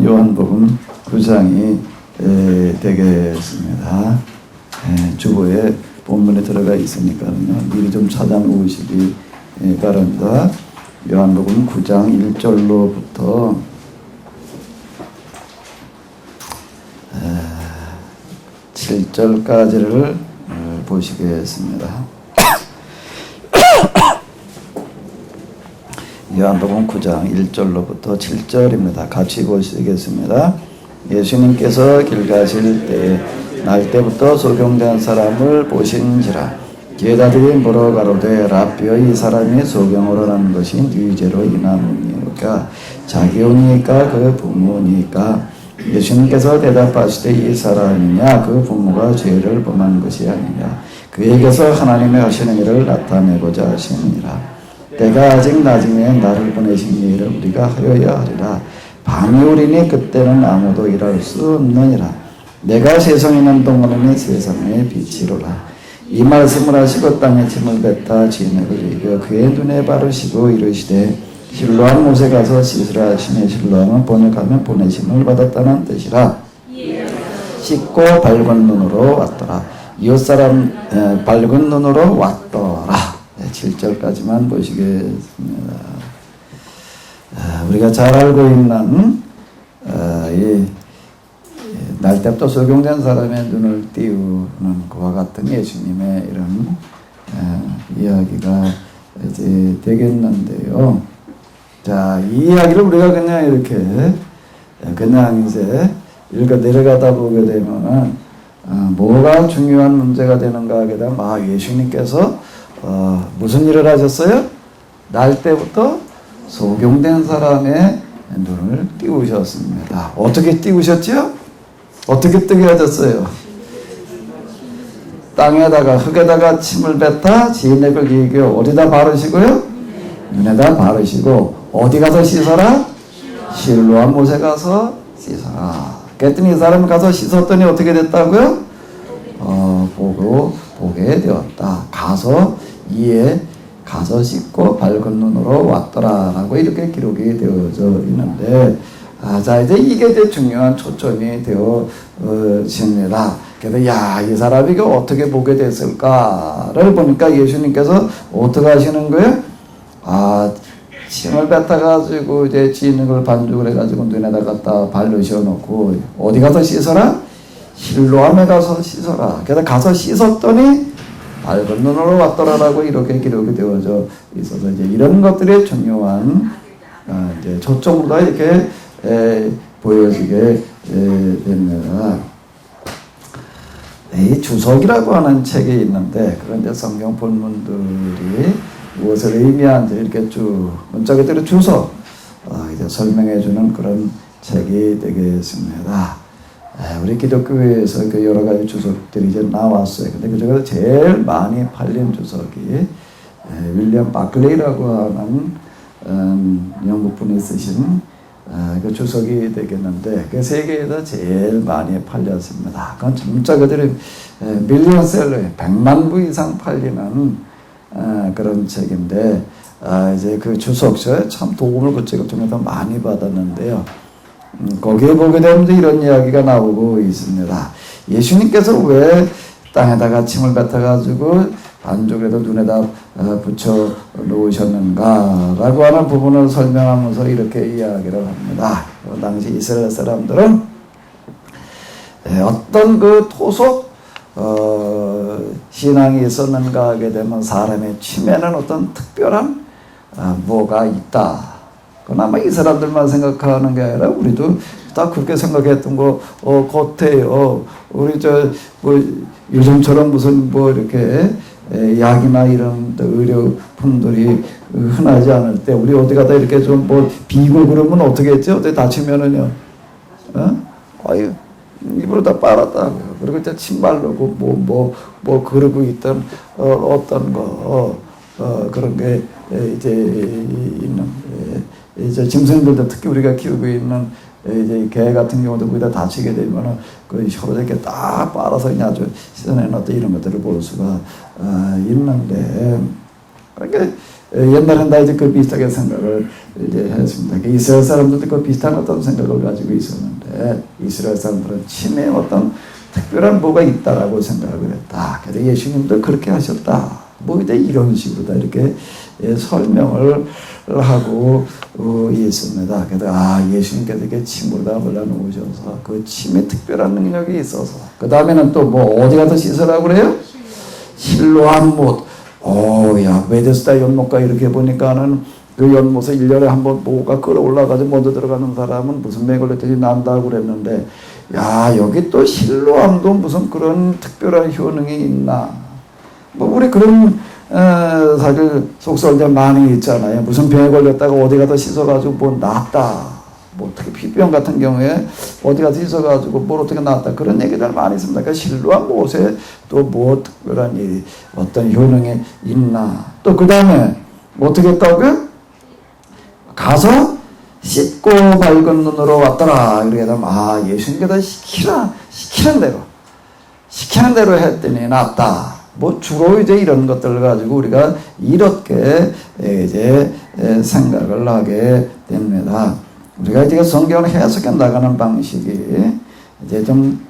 말씀은 요한복음 9장이 되겠습니다. 주보에 본문에 들어가 있으니까요. 미리 좀 찾아놓으시기 바랍니다. 요한복음 9장 1절로부터 7절까지를 보시겠습니다. 요한복음 9장 1절로부터 7절입니다. 같이 보시겠습니다. 예수님께서 길 가실 때에 날 때부터 소경된 사람을 보신지라. 제자들이 물어 가로되 라삐여, 이 사람이 소경으로 난 것이 누이제로 인함이니까 자기오니까 그 부모니까. 예수님께서 대답하시되 이 사람이냐 그 부모가 죄를 범한 것이 아니냐, 그에게서 하나님의 하시는 일을 나타내고자 하시느니라. 때가 아직 나중에 나를 보내신 일을 우리가 하여야 하리라. 밤이 오리니 그때는 아무도 일할 수 없느니라. 내가 세상에 있는 동안에는 세상의 빛이로라. 이 말씀을 하시고 땅에 침을 뱉다 진흙을 이겨 그의 눈에 바르시고 이르시되 실로암 못에 가서 씻으라 하시니, 실로암은 번역하면 보내심을 받았다는 뜻이라. 씻고 밝은 눈으로 왔더라. 이웃사람 밝은 눈으로 왔더라. 7절까지만 보시겠습니다. 우리가 잘 알고 있는 날 때부터 소경된 사람의 눈을 띄우는 그와 같은 예수님의 이런 이야기가 이제 되겠는데요. 자, 이 이야기를 우리가 그냥 이렇게 그냥 이제 읽어 내려가다 보게 되면은 뭐가 중요한 문제가 되는가 하게 되면 예수님께서 무슨 일을 하셨어요? 날 때부터 소경된 사람의 눈을 띄우셨습니다. 어떻게 띄우셨죠? 어떻게 뜨게 하셨어요? 땅에다가 흙에다가 침을 뱉다 진액을 이겨 어디다 바르시고요? 눈에다 바르시고 어디 가서 씻어라? 실로암 못에 가서 씻어라. 그랬더니 이 사람이 가서 씻었더니 어떻게 됐다고요? 보게 되었다. 가서 씻고 밝은 눈으로 왔더라라고 이렇게 기록이 되어져 있는데, 자, 이제 이게 이제 중요한 초점이 되어집니다. 그래서 이 사람이 어떻게 보게 됐을까를 보니까 예수님께서 어떻게 하시는 거예요? 침을 뱉어가지고 이제 진흙을 반죽을 해가지고 눈에다 갖다 바르셔 놓고 어디 가서 씻어라? 실로암에 가서 씻어라. 그래서 가서 씻었더니 밝은 눈으로 왔더라라고 이렇게 기록이 되어져 있어서 이제 이런 것들이 중요한 이제 초점으로 이렇게 보여지게 됩니다. 이 주석이라고 하는 책이 있는데, 그런 이제 성경 본문들이 무엇을 의미하는지 이렇게 쭉 문자 그대로 주석 이제 설명해주는 그런 책이 되겠습니다. 우리 기독교에서 그 여러 가지 주석들이 이제 나왔어요. 근데 그 중에서 제일 많이 팔린 주석이 윌리엄 바클레이라고 하는 영국 분이 쓰신 그 주석이 되겠는데, 그 세계에서 제일 많이 팔렸습니다. 그건 진짜 그들이 밀리언셀러에 100만 부 이상 팔리는 그런 책인데, 이제 그 주석서에 참 도움을 그 책을 통해서 많이 받았는데요. 거기에 보게 되면 이런 이야기가 나오고 있습니다. 예수님께서 왜 땅에다가 침을 뱉어가지고 반죽에도 눈에다 붙여 놓으셨는가라고 하는 부분을 설명하면서 이렇게 이야기를 합니다. 당시 이스라엘 사람들은 어떤 그 토속 신앙이 있었는가 하게 되면 사람의 침에는 어떤 특별한 뭐가 있다. 그건 아마 이 사람들만 생각하는 게 아니라 우리도 다 그렇게 생각했던 거 같아요. 우리 요즘처럼 무슨 이렇게 약이나 이런 의료품들이 흔하지 않을 때 우리 어디 가다 이렇게 좀 비고 그러면 어떻게 했죠? 어디 다치면은요, 입으로 다 빨았다고요. 그리고 이제 침 바르고 그러고 있던 어떤 그런 게 이제 있는 이제 짐승들도 특히 우리가 키우고 있는 이제 개 같은 경우도 거기다 다치게 되면은 그 혀로 이렇게 딱 빨아서 그냥 아주 씻어내는 어떤 이런 것들을 볼 수가 있는데, 그러니까 옛날엔 다 이제 그 비슷하게 생각을 이제 했습니다. 이스라엘 사람들도 그 비슷한 어떤 생각을 가지고 있었는데, 이스라엘 사람들은 침에 어떤 특별한 뭐가 있다라고 생각을 했다. 그래서 예수님도 그렇게 하셨다. 뭐 이제 이런 식으로 다 이렇게 설명을 하고 있습니다. 그래서 예수님께서 이렇게 침으로 다 올라놓으셔서 그 침에 특별한 능력이 있어서, 그 다음에는 또 뭐 어디 가서 씻으라고 그래요? 실로암 못. 야, 베데스다 연못가 이렇게 보니까는 그 연못에 1년에 한 번 뭐가 끌어올라가지고 먼저 들어가는 사람은 무슨 병이 걸렸더니 난다고 그랬는데, 야, 여기 또 실로암도 무슨 그런 특별한 효능이 있나. 뭐 우리 그런 사실 속설들 많이 있잖아요. 무슨 병에 걸렸다가 어디 가서 씻어가지고 뭐 낫다. 뭐 특히 피부병 같은 경우에 어디 가서 씻어가지고 뭘 어떻게 낫다. 그런 얘기들 많이 있습니다. 그러니까 실로암 못에 또 뭐 특별한 일이 어떤 효능이 있나. 또 그 다음에 어떻게 했다고요? 가서 씻고 밝은 눈으로 왔더라. 이렇게 되면 예수님께서 시키는 대로 했더니 낫다. 뭐 주로 이제 이런 것들을 가지고 우리가 이렇게 이제 생각을 하게 됩니다. 우리가 이제 성경을 해석해 나가는 방식이 이제 좀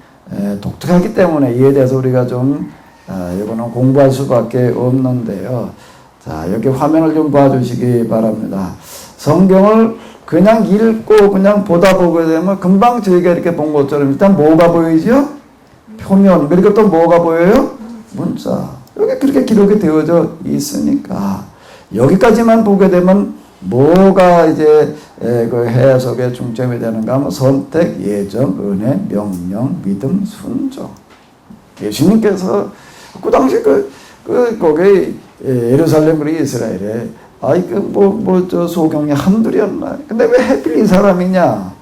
독특하기 때문에 이에 대해서 우리가 좀 이거는 공부할 수밖에 없는데요. 자, 여기 화면을 좀 봐주시기 바랍니다. 성경을 그냥 읽고 그냥 보다 보게 되면 금방 저희가 이렇게 본 것처럼 일단 뭐가 보이죠? 표면. 그리고 또 뭐가 보여요? 문자. 여기 그렇게 기록이 되어져 있으니까 여기까지만 보게 되면 뭐가 이제 그 해석의 중점이 되는가 하면 선택, 예정, 은혜, 명령, 믿음, 순종. 예수님께서 그 당시 거기 예루살렘 그리고 이스라엘에 저 소경이 한둘이었나. 근데 왜 하필 이 사람이냐?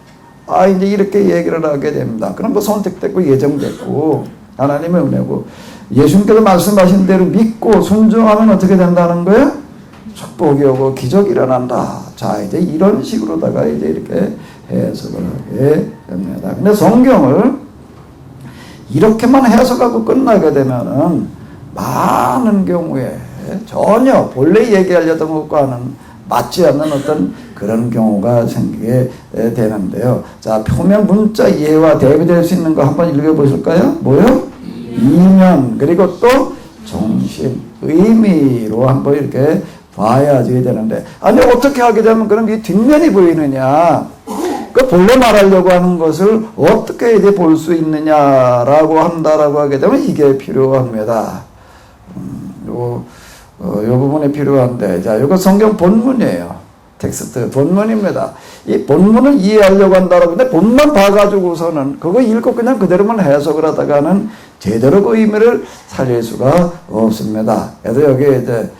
이제 이렇게 얘기를 하게 됩니다. 그럼 뭐 선택됐고 예정됐고 하나님의 은혜고 예수님께서 말씀하신 대로 믿고 순종하면 어떻게 된다는 거예요? 축복이 오고 기적이 일어난다. 자, 이제 이런 식으로다가 이제 이렇게 해석을 하게 됩니다. 근데 성경을 이렇게만 해석하고 끝나게 되면은 많은 경우에 전혀 본래 얘기하려던 것과는 맞지 않는 어떤 그런 경우가 생기게 되는데요. 자, 표면 문자 이해와 대비될 수 있는 거 한번 읽어보실까요? 뭐요? 이면, 그리고 또 정신, 의미로 한번 이렇게 봐야지 되는데, 아니 어떻게 하게 되면 그럼 이 뒷면이 보이느냐, 그 본래 말하려고 하는 것을 어떻게 이제 볼 수 있느냐라고 한다라고 하게 되면 이게 필요합니다. 요 부분이 필요한데, 자, 이거 성경 본문이에요. 텍스트 본문입니다. 이 본문을 이해하려고 한다라고 하는데 본만 봐가지고서는 그거 읽고 그냥 그대로만 해석을 하다가는 제대로 그 의미를 살릴 수가 없습니다. 그래서 여기 이제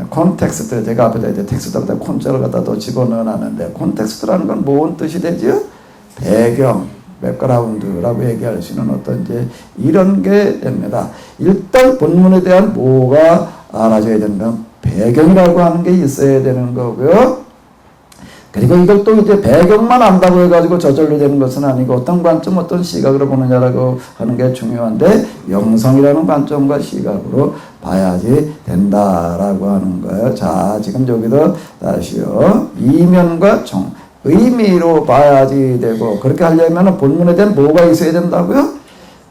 콘텍스트, 제가 앞에다 이제 텍스트에다 콘자를 갖다 또 집어넣어놨는데, 콘텍스트라는 건 뭔 뜻이 되지요? 배경, 백그라운드라고 얘기할 수 있는 어떤 이제 이런 게 됩니다. 일단 본문에 대한 뭐가 알아져야 되는 건 배경이라고 하는 게 있어야 되는 거고요. 그리고 이걸 또 이제 배경만 안다고 해가지고 저절로 되는 것은 아니고 어떤 관점, 어떤 시각으로 보느냐라고 하는 게 중요한데, 영성이라는 관점과 시각으로 봐야지 된다라고 하는 거예요. 자, 지금 여기도 다시요. 이면과 의미로 봐야지 되고, 그렇게 하려면 본문에 대한 뭐가 있어야 된다고요?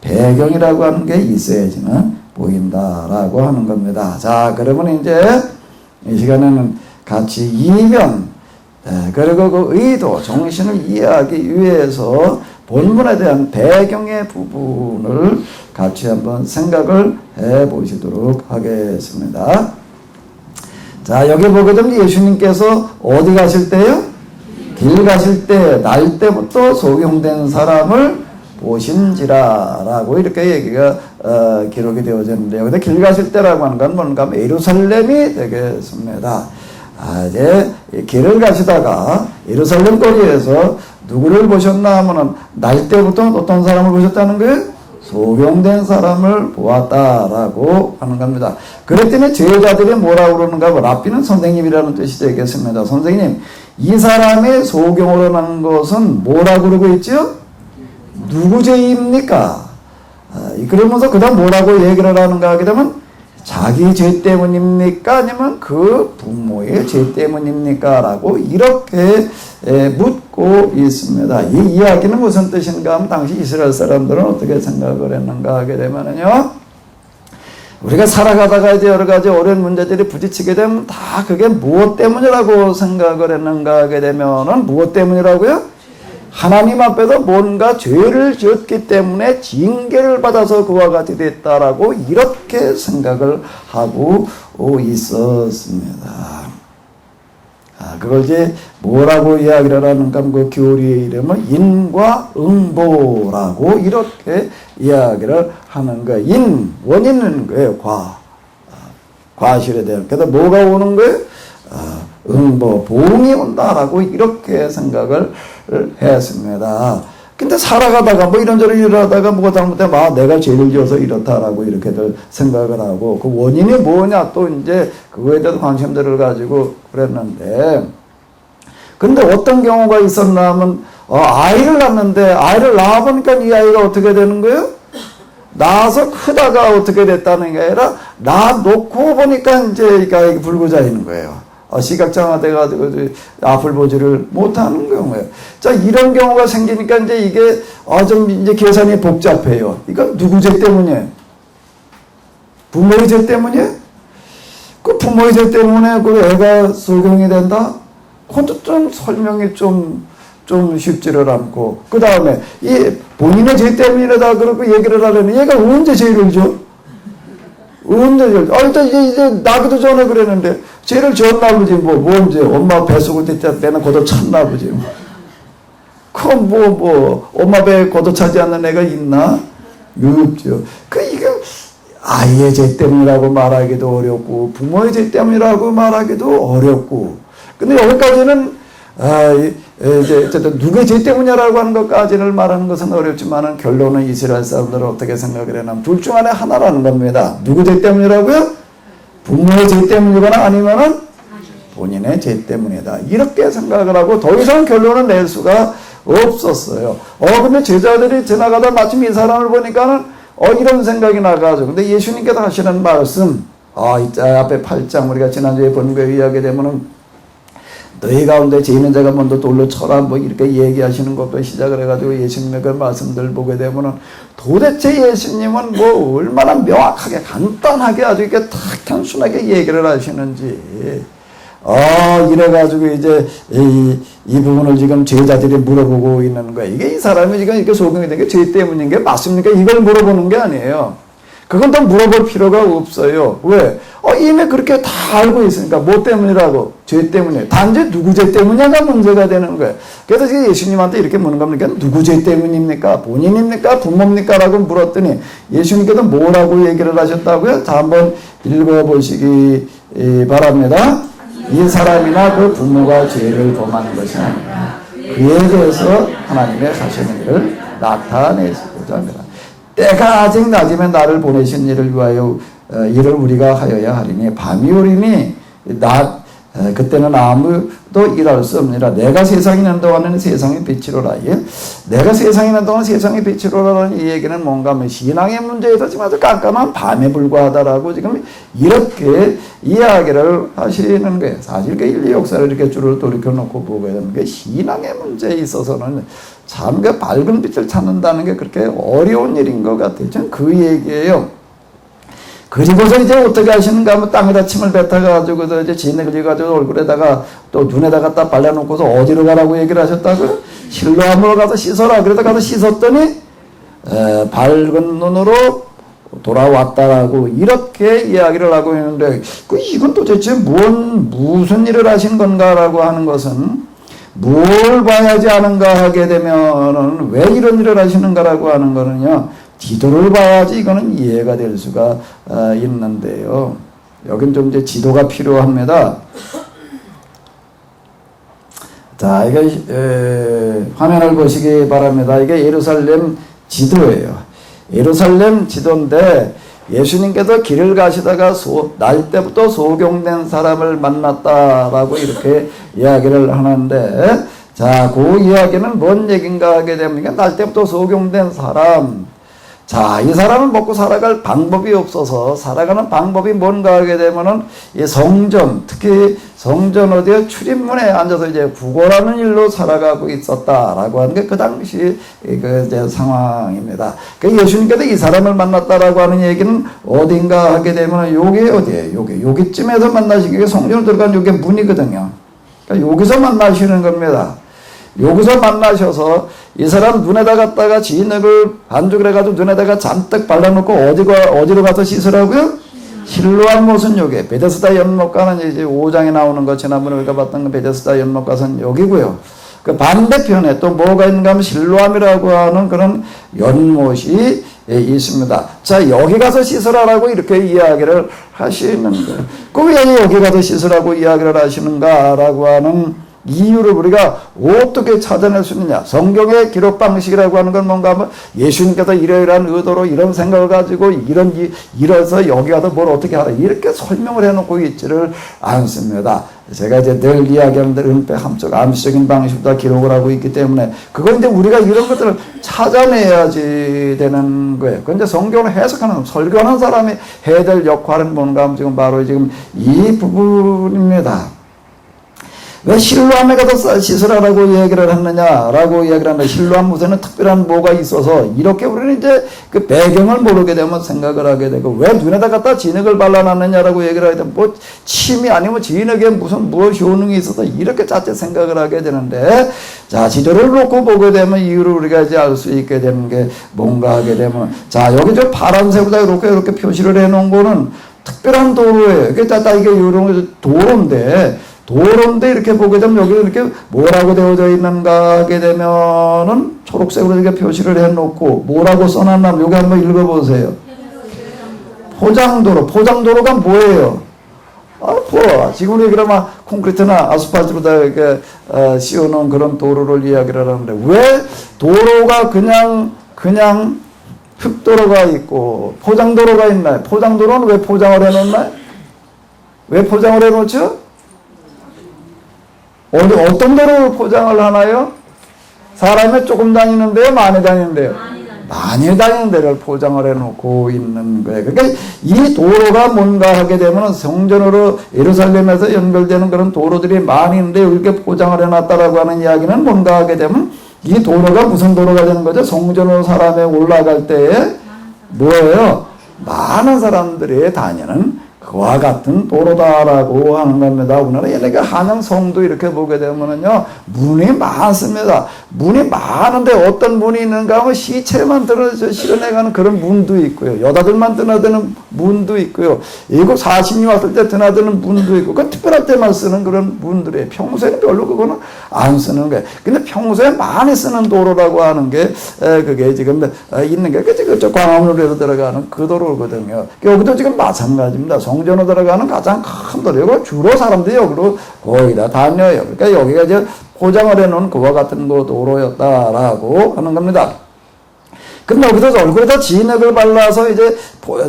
배경이라고 하는 게 있어야지만 보인다라고 하는 겁니다. 자, 그러면 이제 이 시간에는 같이 이면, 그리고 그 의도, 정신을 이해하기 위해서 본문에 대한 배경의 부분을 같이 한번 생각을 해 보시도록 하겠습니다. 자, 여기 보게 되면 예수님께서 어디 가실 때요? 길 가실 때, 날 때부터 소경된 사람을 보신지라라고 이렇게 얘기가 기록이 되어졌는데, 여기다 길 가실 때라고 하는 건 뭔가 예루살렘이 되겠습니다. 이제 길을 가시다가 예루살렘 거리에서 누구를 보셨나 하면은 날 때부터 어떤 사람을 보셨다는 거예요? 소경된 사람을 보았다라고 하는 겁니다. 그랬더니 제자들이 뭐라고 그러는가? 랍비는 선생님이라는 뜻이 되겠습니다. 선생님, 이 사람의 소경으로 난 것은 뭐라고 그러고 있죠? 누구 죄입니까? 그러면서 그 다음 뭐라고 얘기를 하는가 하게 되면 자기 죄 때문입니까? 아니면 그 부모의 죄 때문입니까? 라고 이렇게 묻고 있습니다. 이 이야기는 무슨 뜻인가 하면 당시 이스라엘 사람들은 어떻게 생각을 했는가 하게 되면요, 우리가 살아가다가 이제 여러 가지 어려운 문제들이 부딪히게 되면 다 그게 무엇 때문이라고 생각을 했는가 하게 되면은 무엇 때문이라고요? 하나님 앞에서 뭔가 죄를 지었기 때문에 징계를 받아서 그와 같이 됐다라고 이렇게 생각을 하고 있었습니다. 그걸 이제 뭐라고 이야기를 하는가 하면 그 교리의 이름은 인과응보라고 이렇게 이야기를 하는 거예요. 원인은 거예요. 과실에 대한. 그래서 뭐가 오는 거예요? 응보, 보응이 온다라고 이렇게 생각을 했습니다. 근데 살아가다가 뭐 이런저런 일을 하다가 뭐가 잘못되면 내가 죄를 지어서 이렇다라고 이렇게들 생각을 하고 그 원인이 뭐냐 또 이제 그거에 대해서 관심들을 가지고 그랬는데, 근데 어떤 경우가 있었나 하면 아이를 낳는데 아이를 낳아보니까 이 아이가 어떻게 되는 거예요? 낳아서 크다가 어떻게 됐다는 게 아니라 낳아놓고 보니까 이제 이 아이가 불구자이는 거예요. 시각장애 돼가지고 앞을 보지를 못하는 경우예요. 자, 이런 경우가 생기니까 이제 이게 좀 이제 계산이 복잡해요. 이건 누구 죄 때문이에요? 부모의 죄 때문이에요? 그 부모의 죄 때문에 그 애가 소경이 된다? 그것도 좀 설명이 좀 쉽지를 않고, 그 다음에 이 본인의 죄 때문이라다 그러고 얘기를 하려면 얘가 언제 죄를 져? 일단 이제 나기도 전에 그랬는데, 죄를 지었나 보지, 언제, 엄마 뱃속을 때는 걷어 찼나 보지. 엄마 배에 걷어 차지 않는 애가 있나? 없죠. 이게 아이의 죄 때문이라고 말하기도 어렵고, 부모의 죄 때문이라고 말하기도 어렵고, 근데 여기까지는, 이제, 누구의 죄 때문이라고 하는 것까지를 말하는 것은 어렵지만은 결론은 이스라엘 사람들은 어떻게 생각을 해냐면 둘 중 안에 하나라는 겁니다. 누구 죄 때문이라고요? 부모의 죄 때문이거나 아니면은 본인의 죄 때문이다. 이렇게 생각을 하고 더 이상 결론을 낼 수가 없었어요. 근데 제자들이 지나가다 마침 이 사람을 보니까는 이런 생각이 나가지고, 근데 예수님께서 하시는 말씀, 이 앞에 8장 우리가 지난주에 본 거에 의하게 되면은 너희 가운데 죄 있는 자가 먼저 돌로 쳐라 이렇게 얘기하시는 것도 시작을 해가지고 예수님의 그 말씀들 보게 되면은 도대체 예수님은 얼마나 명확하게 간단하게 아주 이렇게 탁 단순하게 얘기를 하시는지 이래가지고 이제 이 부분을 지금 제자들이 물어보고 있는 거예요. 이게 이 사람이 지금 이렇게 소경이 된 게 죄 때문인 게 맞습니까? 이걸 물어보는 게 아니에요. 그건 더 물어볼 필요가 없어요. 왜? 이미 그렇게 다 알고 있으니까. 뭐 때문이라고? 죄 때문에. 단지 누구 죄 때문이냐가 문제가 되는 거예요. 그래서 지금 예수님한테 이렇게 묻는 겁니까? 누구 죄 때문입니까? 본인입니까? 부모입니까? 라고 물었더니 예수님께서 뭐라고 얘기를 하셨다고요? 자, 한번 읽어보시기 바랍니다. 이 사람이나 그 부모가 죄를 범하는 것이 아니라 그에 대해서 하나님의 하시는 일을 나타내시고자 합니다. 때가 아직 낮으면 나를 보내신 일을 위하여 이를 우리가 하여야 하리니 밤이 오리니 그때는 아무도 일할 수 없느니라. 내가 세상에 있는 동안에는 세상의 빛이로라. 내가 세상에 있는 동안 세상의 빛이로라는 이 얘기는 뭔가 하면 신앙의 문제에서 지금 아주 깜깜한 밤에 불과하다라고 지금 이렇게 이야기를 하시는 거예요. 사실 그 인류 역사를 이렇게 줄을 돌이켜 놓고 보게 되는 게 신앙의 문제에 있어서는 참 그 밝은 빛을 찾는다는 게 그렇게 어려운 일인 것 같아요. 저는 그 얘기예요. 그리고서 이제 어떻게 하시는가 하면 땅에다 침을 뱉어가지고 이제 진액을 흘려가지고 얼굴에다가 또 눈에다가 딱 발라놓고서 어디로 가라고 얘기를 하셨다고요? 실로암으로 가서 씻어라. 그래서 가서 씻었더니 밝은 눈으로 돌아왔다라고 이렇게 이야기를 하고 있는데 이건 도대체 무슨 일을 하신 건가라고 하는 것은 뭘 봐야지 아는가 하게 되면은 왜 이런 일을 하시는가라고 하는 거는요, 지도를 봐야지 이거는 이해가 될 수가 있는데요. 여긴 좀 이제 지도가 필요합니다. 자, 이게 화면을 보시기 바랍니다. 이게 예루살렘 지도예요. 예루살렘 지도인데 예수님께서 길을 가시다가 날 때부터 소경된 사람을 만났다라고 이렇게 이야기를 하는데, 자, 그 이야기는 뭔 얘기인가 하게 되면 날 때부터 소경된 사람, 자, 이 사람은 먹고 살아갈 방법이 없어서 살아가는 방법이 뭔가 하게 되면은 이 성전, 특히 성전 어디에 출입문에 앉아서 이제 구걸하는 일로 살아가고 있었다라고 하는 게 그 당시 그 이제 상황입니다. 그 예수님께서 이 사람을 만났다라고 하는 얘기는 어딘가 하게 되면은 요게 어디에요? 여기쯤에서 만나시기 위해 성전을 들어간 요게 문이거든요. 그러니까 여기서 만나시는 겁니다. 여기서 만나셔서 이 사람 눈에다 갖다가 진흙을 반죽을 해가지고 눈에다가 잔뜩 발라놓고 어디로 가서 씻으라고요? 실로암 못은 요게 베데스다 연못가는 이제 5장에 나오는 거 지난번에 우리가 봤던 그 베데스다 연못가는 여기고요. 그 반대편에 또 뭐가 있는가 하면 실로암이라고 하는 그런 연못이 있습니다. 자, 여기 가서 씻으라라고 이렇게 이야기를 하시는 거예요. 그 왜 여기 가서 씻으라고 이야기를 하시는가라고 하는 이유를 우리가 어떻게 찾아낼 수 있느냐. 성경의 기록 방식이라고 하는 건 뭔가 하면 예수님께서 이러이러한 의도로 이런 생각을 가지고 이래서 여기 가서 뭘 어떻게 하라 이렇게 설명을 해놓고 있지를 않습니다. 제가 이제 늘 이야기하는 대로 암시적인 방식으로 기록을 하고 있기 때문에 그건 이제 우리가 이런 것들을 찾아내야지 되는 거예요. 그건 이제 성경을 해석하는 설교하는 사람이 해야 될 역할은 뭔가 하면 지금 바로 지금 이 부분입니다. 왜 실로암에 가서 씻으라라고 얘기를 했느냐라고 이야기를 하는데 실로암 못에는 특별한 뭐가 있어서 이렇게 우리는 이제 그 배경을 모르게 되면 생각을 하게 되고 왜 눈에다 갖다 진흙을 발라놨느냐라고 얘기를 하게 되면 뭐 침이 아니면 진흙에 무엇 효능이 있어서 이렇게 자칫 생각을 하게 되는데 자 지도를 놓고 보게 되면 이유를 우리가 이제 알 수 있게 되는 게 뭔가 하게 되면 자 여기 저 파란색으로 이렇게 표시를 해놓은 거는 특별한 도로예요. 이게 이런 도로인데 이렇게 보게 되면 여기 이렇게 뭐라고 되어져 있는가 하게 되면은 초록색으로 이렇게 표시를 해놓고 뭐라고 써놨나 여기 한번 읽어보세요. 포장도로가 뭐예요? 지금 우리 그러면 콘크리트나 아스팔트로 다 이렇게 씌워놓은 그런 도로를 이야기를 하는데 왜 도로가 그냥 흙도로가 있고 포장도로가 있나요? 포장도로는 왜 포장을 해놓나요? 왜 포장을 해놓죠? 어떤 도로 포장을 하나요? 사람이 조금 다니는데요? 많이 다니는데요? 많이 다니는 데를 포장을 해놓고 있는 거예요. 그러니까 이 도로가 뭔가 하게 되면 성전으로 예루살렘에서 연결되는 그런 도로들이 많이 있는데 이렇게 포장을 해놨다라고 하는 이야기는 뭔가 하게 되면 이 도로가 무슨 도로가 되는 거죠? 성전으로 사람이 올라갈 때에 뭐예요? 많은 사람들이 다니는 그와 같은 도로다라고 하는 겁니다. 우리나라 옛날에 한양 성도 이렇게 보게 되면은요, 문이 많습니다. 문이 많은데 어떤 문이 있는가 하면 시체만 실어내가는 그런 문도 있고요. 여자들만 드나드는 문도 있고요. 일곱 40이 왔을 때 드나드는 문도 있고, 그 특별할 때만 쓰는 그런 문들이에요. 평소에는 별로 그거는 안 쓰는 거예요. 근데 평소에 많이 쓰는 도로라고 하는 게, 그게 지금 있는 게, 그저 광화문으로 들어가는 그 도로거든요. 여기도 지금 마찬가지입니다. 성전으로 들어가는 가장 큰 도로고 주로 사람들이 여기로 거의 다 다녀요. 그러니까 여기가 이제 포장을 해놓은 그와 같은 그 도로였다라고 하는 겁니다. 근데 여기서 얼굴에다 진흙을 발라서 이제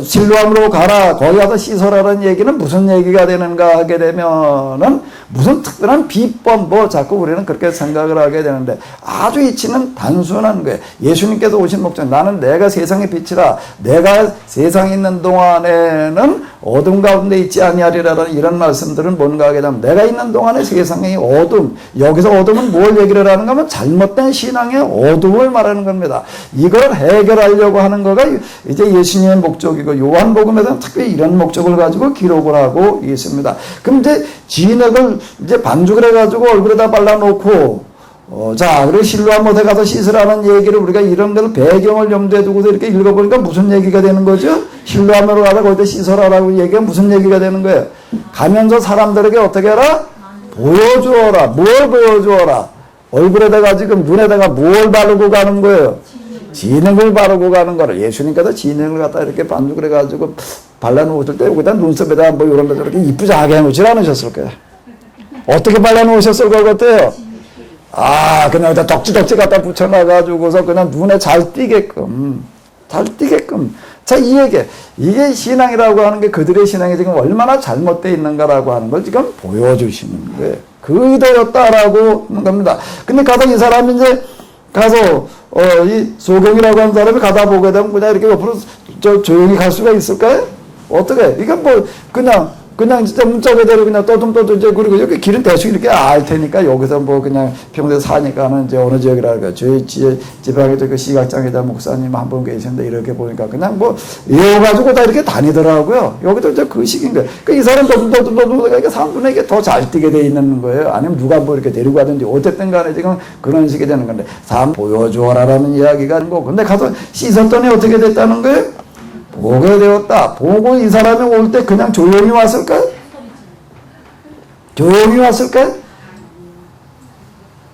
실로암으로 가라, 거기 가서 씻어라는 얘기는 무슨 얘기가 되는가 하게 되면은 무슨 특별한 비법, 자꾸 우리는 그렇게 생각을 하게 되는데 아주 이치는 단순한 거예요. 예수님께서 오신 목적, 나는 내가 세상의 빛이라, 내가 세상에 있는 동안에는 어둠 가운데 있지 아니하리라는 이런 말씀들은 뭔가 하게 되면 내가 있는 동안에 세상의 어둠, 여기서 어둠은 뭘 얘기를 하는가 하면 잘못된 신앙의 어둠을 말하는 겁니다. 이걸 해결하려고 하는 거가 이제 예수님의 목적이고 요한복음에서는 특별히 이런 목적을 가지고 기록을 하고 있습니다. 그럼 이제 진흙을 이제 반죽을 해가지고 얼굴에다 발라놓고 자, 그리고 실로암 못에 가서 씻으라는 얘기를 우리가 이런 데를 배경을 염두에 두고서 이렇게 읽어보니까 무슨 얘기가 되는 거죠? 실로암으로 가서 거기다 씻어라라고 얘기가 무슨 얘기가 되는 거예요? 가면서 사람들에게 어떻게 해라? 보여주어라. 뭘 보여주어라? 얼굴에다가 지금 눈에다가 뭘 바르고 가는 거예요? 진흙을 바르고 가는 거를. 예수님께서 진흙을 갖다 이렇게 반죽을 해가지고 발라놓으실 때 여기다 눈썹에다 이런 데서 이렇게 이쁘게 해놓지 않으셨을 거예요. 어떻게 발라놓으셨을 것 같아요? 그냥 여기다 덕지덕지 갖다 붙여놔가지고서 그냥 눈에 잘 띄게끔. 자, 이게 신앙이라고 하는 게 그들의 신앙이 지금 얼마나 잘못되어 있는가라고 하는 걸 지금 보여주시는 거예요. 그 의도였다라고 하는 겁니다. 근데 가서 이 사람이 이제 가서 이 소경이라고 하는 사람이 가다 보게 되면 그냥 이렇게 옆으로 조용히 갈 수가 있을까요? 어떻게? 이건 뭐 그냥 진짜 문자 그대로 그냥 떠듬떠듬 이제 그리고 여기 길은 대충 이렇게 알 테니까 여기서 뭐 그냥 평소에 사니까는 이제 어느 지역이랄까 저희 지방에도 그 시각장애자 목사님 한 분 계신데 이렇게 보니까 그냥 뭐 외워가지고 다 이렇게 다니더라고요. 여기도 이제 그 식인 거예요. 이 사람 떠듬떠듬 그러니까 사람들에게 더 잘 뛰게 돼 있는 거예요. 아니면 누가 뭐 이렇게 데리고 가든지 어쨌든 간에 지금 그런 식이 되는 건데 사람 보여줘라라는 이야기가 있고 근데 가서 씻었더니 어떻게 됐다는 거예요? 보게 되었다. 보고 이 사람이 올 때 그냥 조용히 왔을까? 조용히 왔을까?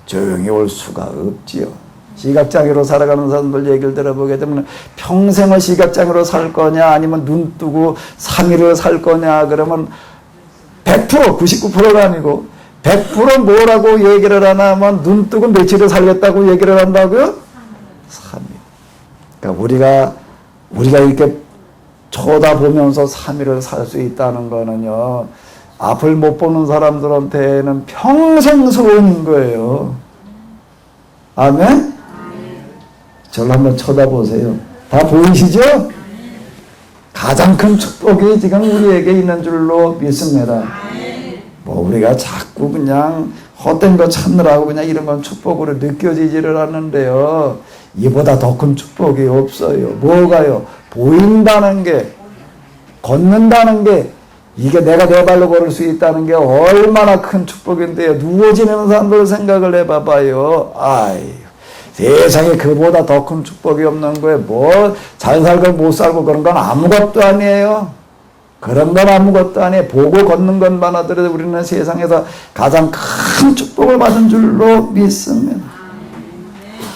조용히 올 수가 없지요. 시각장애로 살아가는 사람들 얘기를 들어보게 되면 평생을 시각장애로 살 거냐 아니면 눈 뜨고 3일을 살 거냐 그러면 100% 99%가 아니고 100% 뭐라고 얘기를 하냐면 눈 뜨고 며칠을 살겠다고 얘기를 한다고요? 3일. 그러니까 우리가 이렇게 쳐다보면서 3일을 살 수 있다는 거는요. 앞을 못 보는 사람들한테는 평생 소원인 거예요. 아멘? 저를 한번 쳐다보세요. 다 보이시죠? 가장 큰 축복이 지금 우리에게 있는 줄로 믿습니다. 뭐 우리가 자꾸 그냥 헛된 거 찾느라고 그냥 이런 건 축복으로 느껴지지를 않는데요. 이보다 더 큰 축복이 없어요. 뭐가요? 보인다는 게, 걷는다는 게, 이게 내가 내 발로 걸을 수 있다는 게 얼마나 큰 축복인데요. 누워 지내는 사람들 생각을 해봐봐요. 세상에 그보다 더 큰 축복이 없는 거예요. 뭐 잘 살고 못 살고 그런 건 아무것도 아니에요. 그런 건 아무것도 아니에요. 보고 걷는 것만 하더라도 우리는 세상에서 가장 큰 축복을 받은 줄로 믿습니다.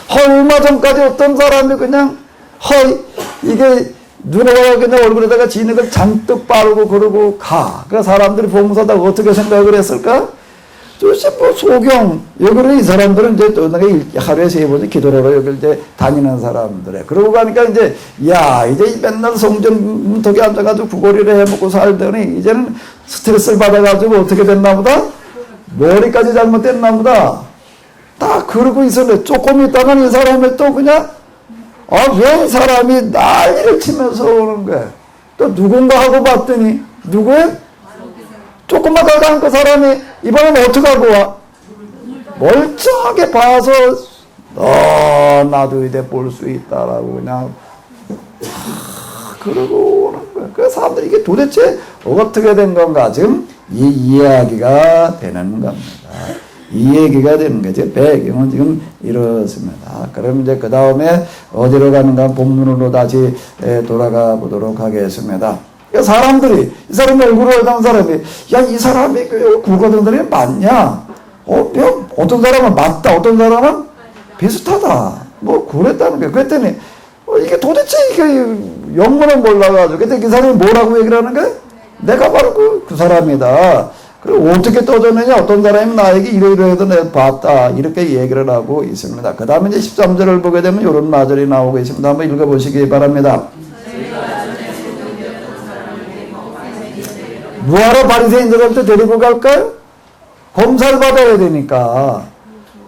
얼마 전까지 어떤 사람이 그냥 이게 눈에 그냥 얼굴에다가 진흙을 잔뜩 바르고 그러고 가. 그 사람들이 보면서 다 어떻게 생각을 했을까? 도대체 뭐 소경 여기는 이 사람들은 이제 또 하루에 3번 기도를 하러 여기 이제 다니는 사람들에 그러고 가니까 이제 이제 맨날 성전턱에 앉아가지고 구걸이를 해먹고 살더니 이제는 스트레스를 받아가지고 어떻게 됐나 보다 머리까지 잘못됐나 보다 딱 그러고 있었는데 조금 있다가 이 사람이 또 그냥 왜 사람이 난리를 치면서 오는 거야. 또 누군가 하고 봤더니 누구야? 조금만 가까운 그 사람이 이번엔 어떻게 하고 와? 멀쩡하게 봐서 나도 이제 볼 수 있다라고 그냥 그러고 오는 거야. 그 사람들이 이게 도대체 어떻게 된 건가? 지금 이 이야기가 되는 겁니다. 이 얘기가 되는 거죠. 배경은 지금 이렇습니다. 그럼 이제 그 다음에 어디로 가는가 본문으로 다시 돌아가 보도록 하겠습니다. 사람들이 이 사람이 얼굴을 알던 사람이 이 사람이 굵어던 사람이 맞냐? 어떤 사람은 맞다. 어떤 사람은 비슷하다. 뭐 그랬다는 거예요. 그랬더니 이게 도대체 이게 영문을 몰라가지고 그때 그 사람이 뭐라고 얘기를 하는 거예요? 내가 바로 그 사람이다. 그리고 어떻게 떠졌느냐? 어떤 사람이 나에게 이러이러해도 내가 봤다. 이렇게 얘기를 하고 있습니다. 그 다음에 이제 13절을 보게 되면 이런 마절이 나오고 있습니다. 한번 읽어보시기 바랍니다. 뭐하러 바리새인들한테 데리고 갈까요? 검사를 받아야 되니까.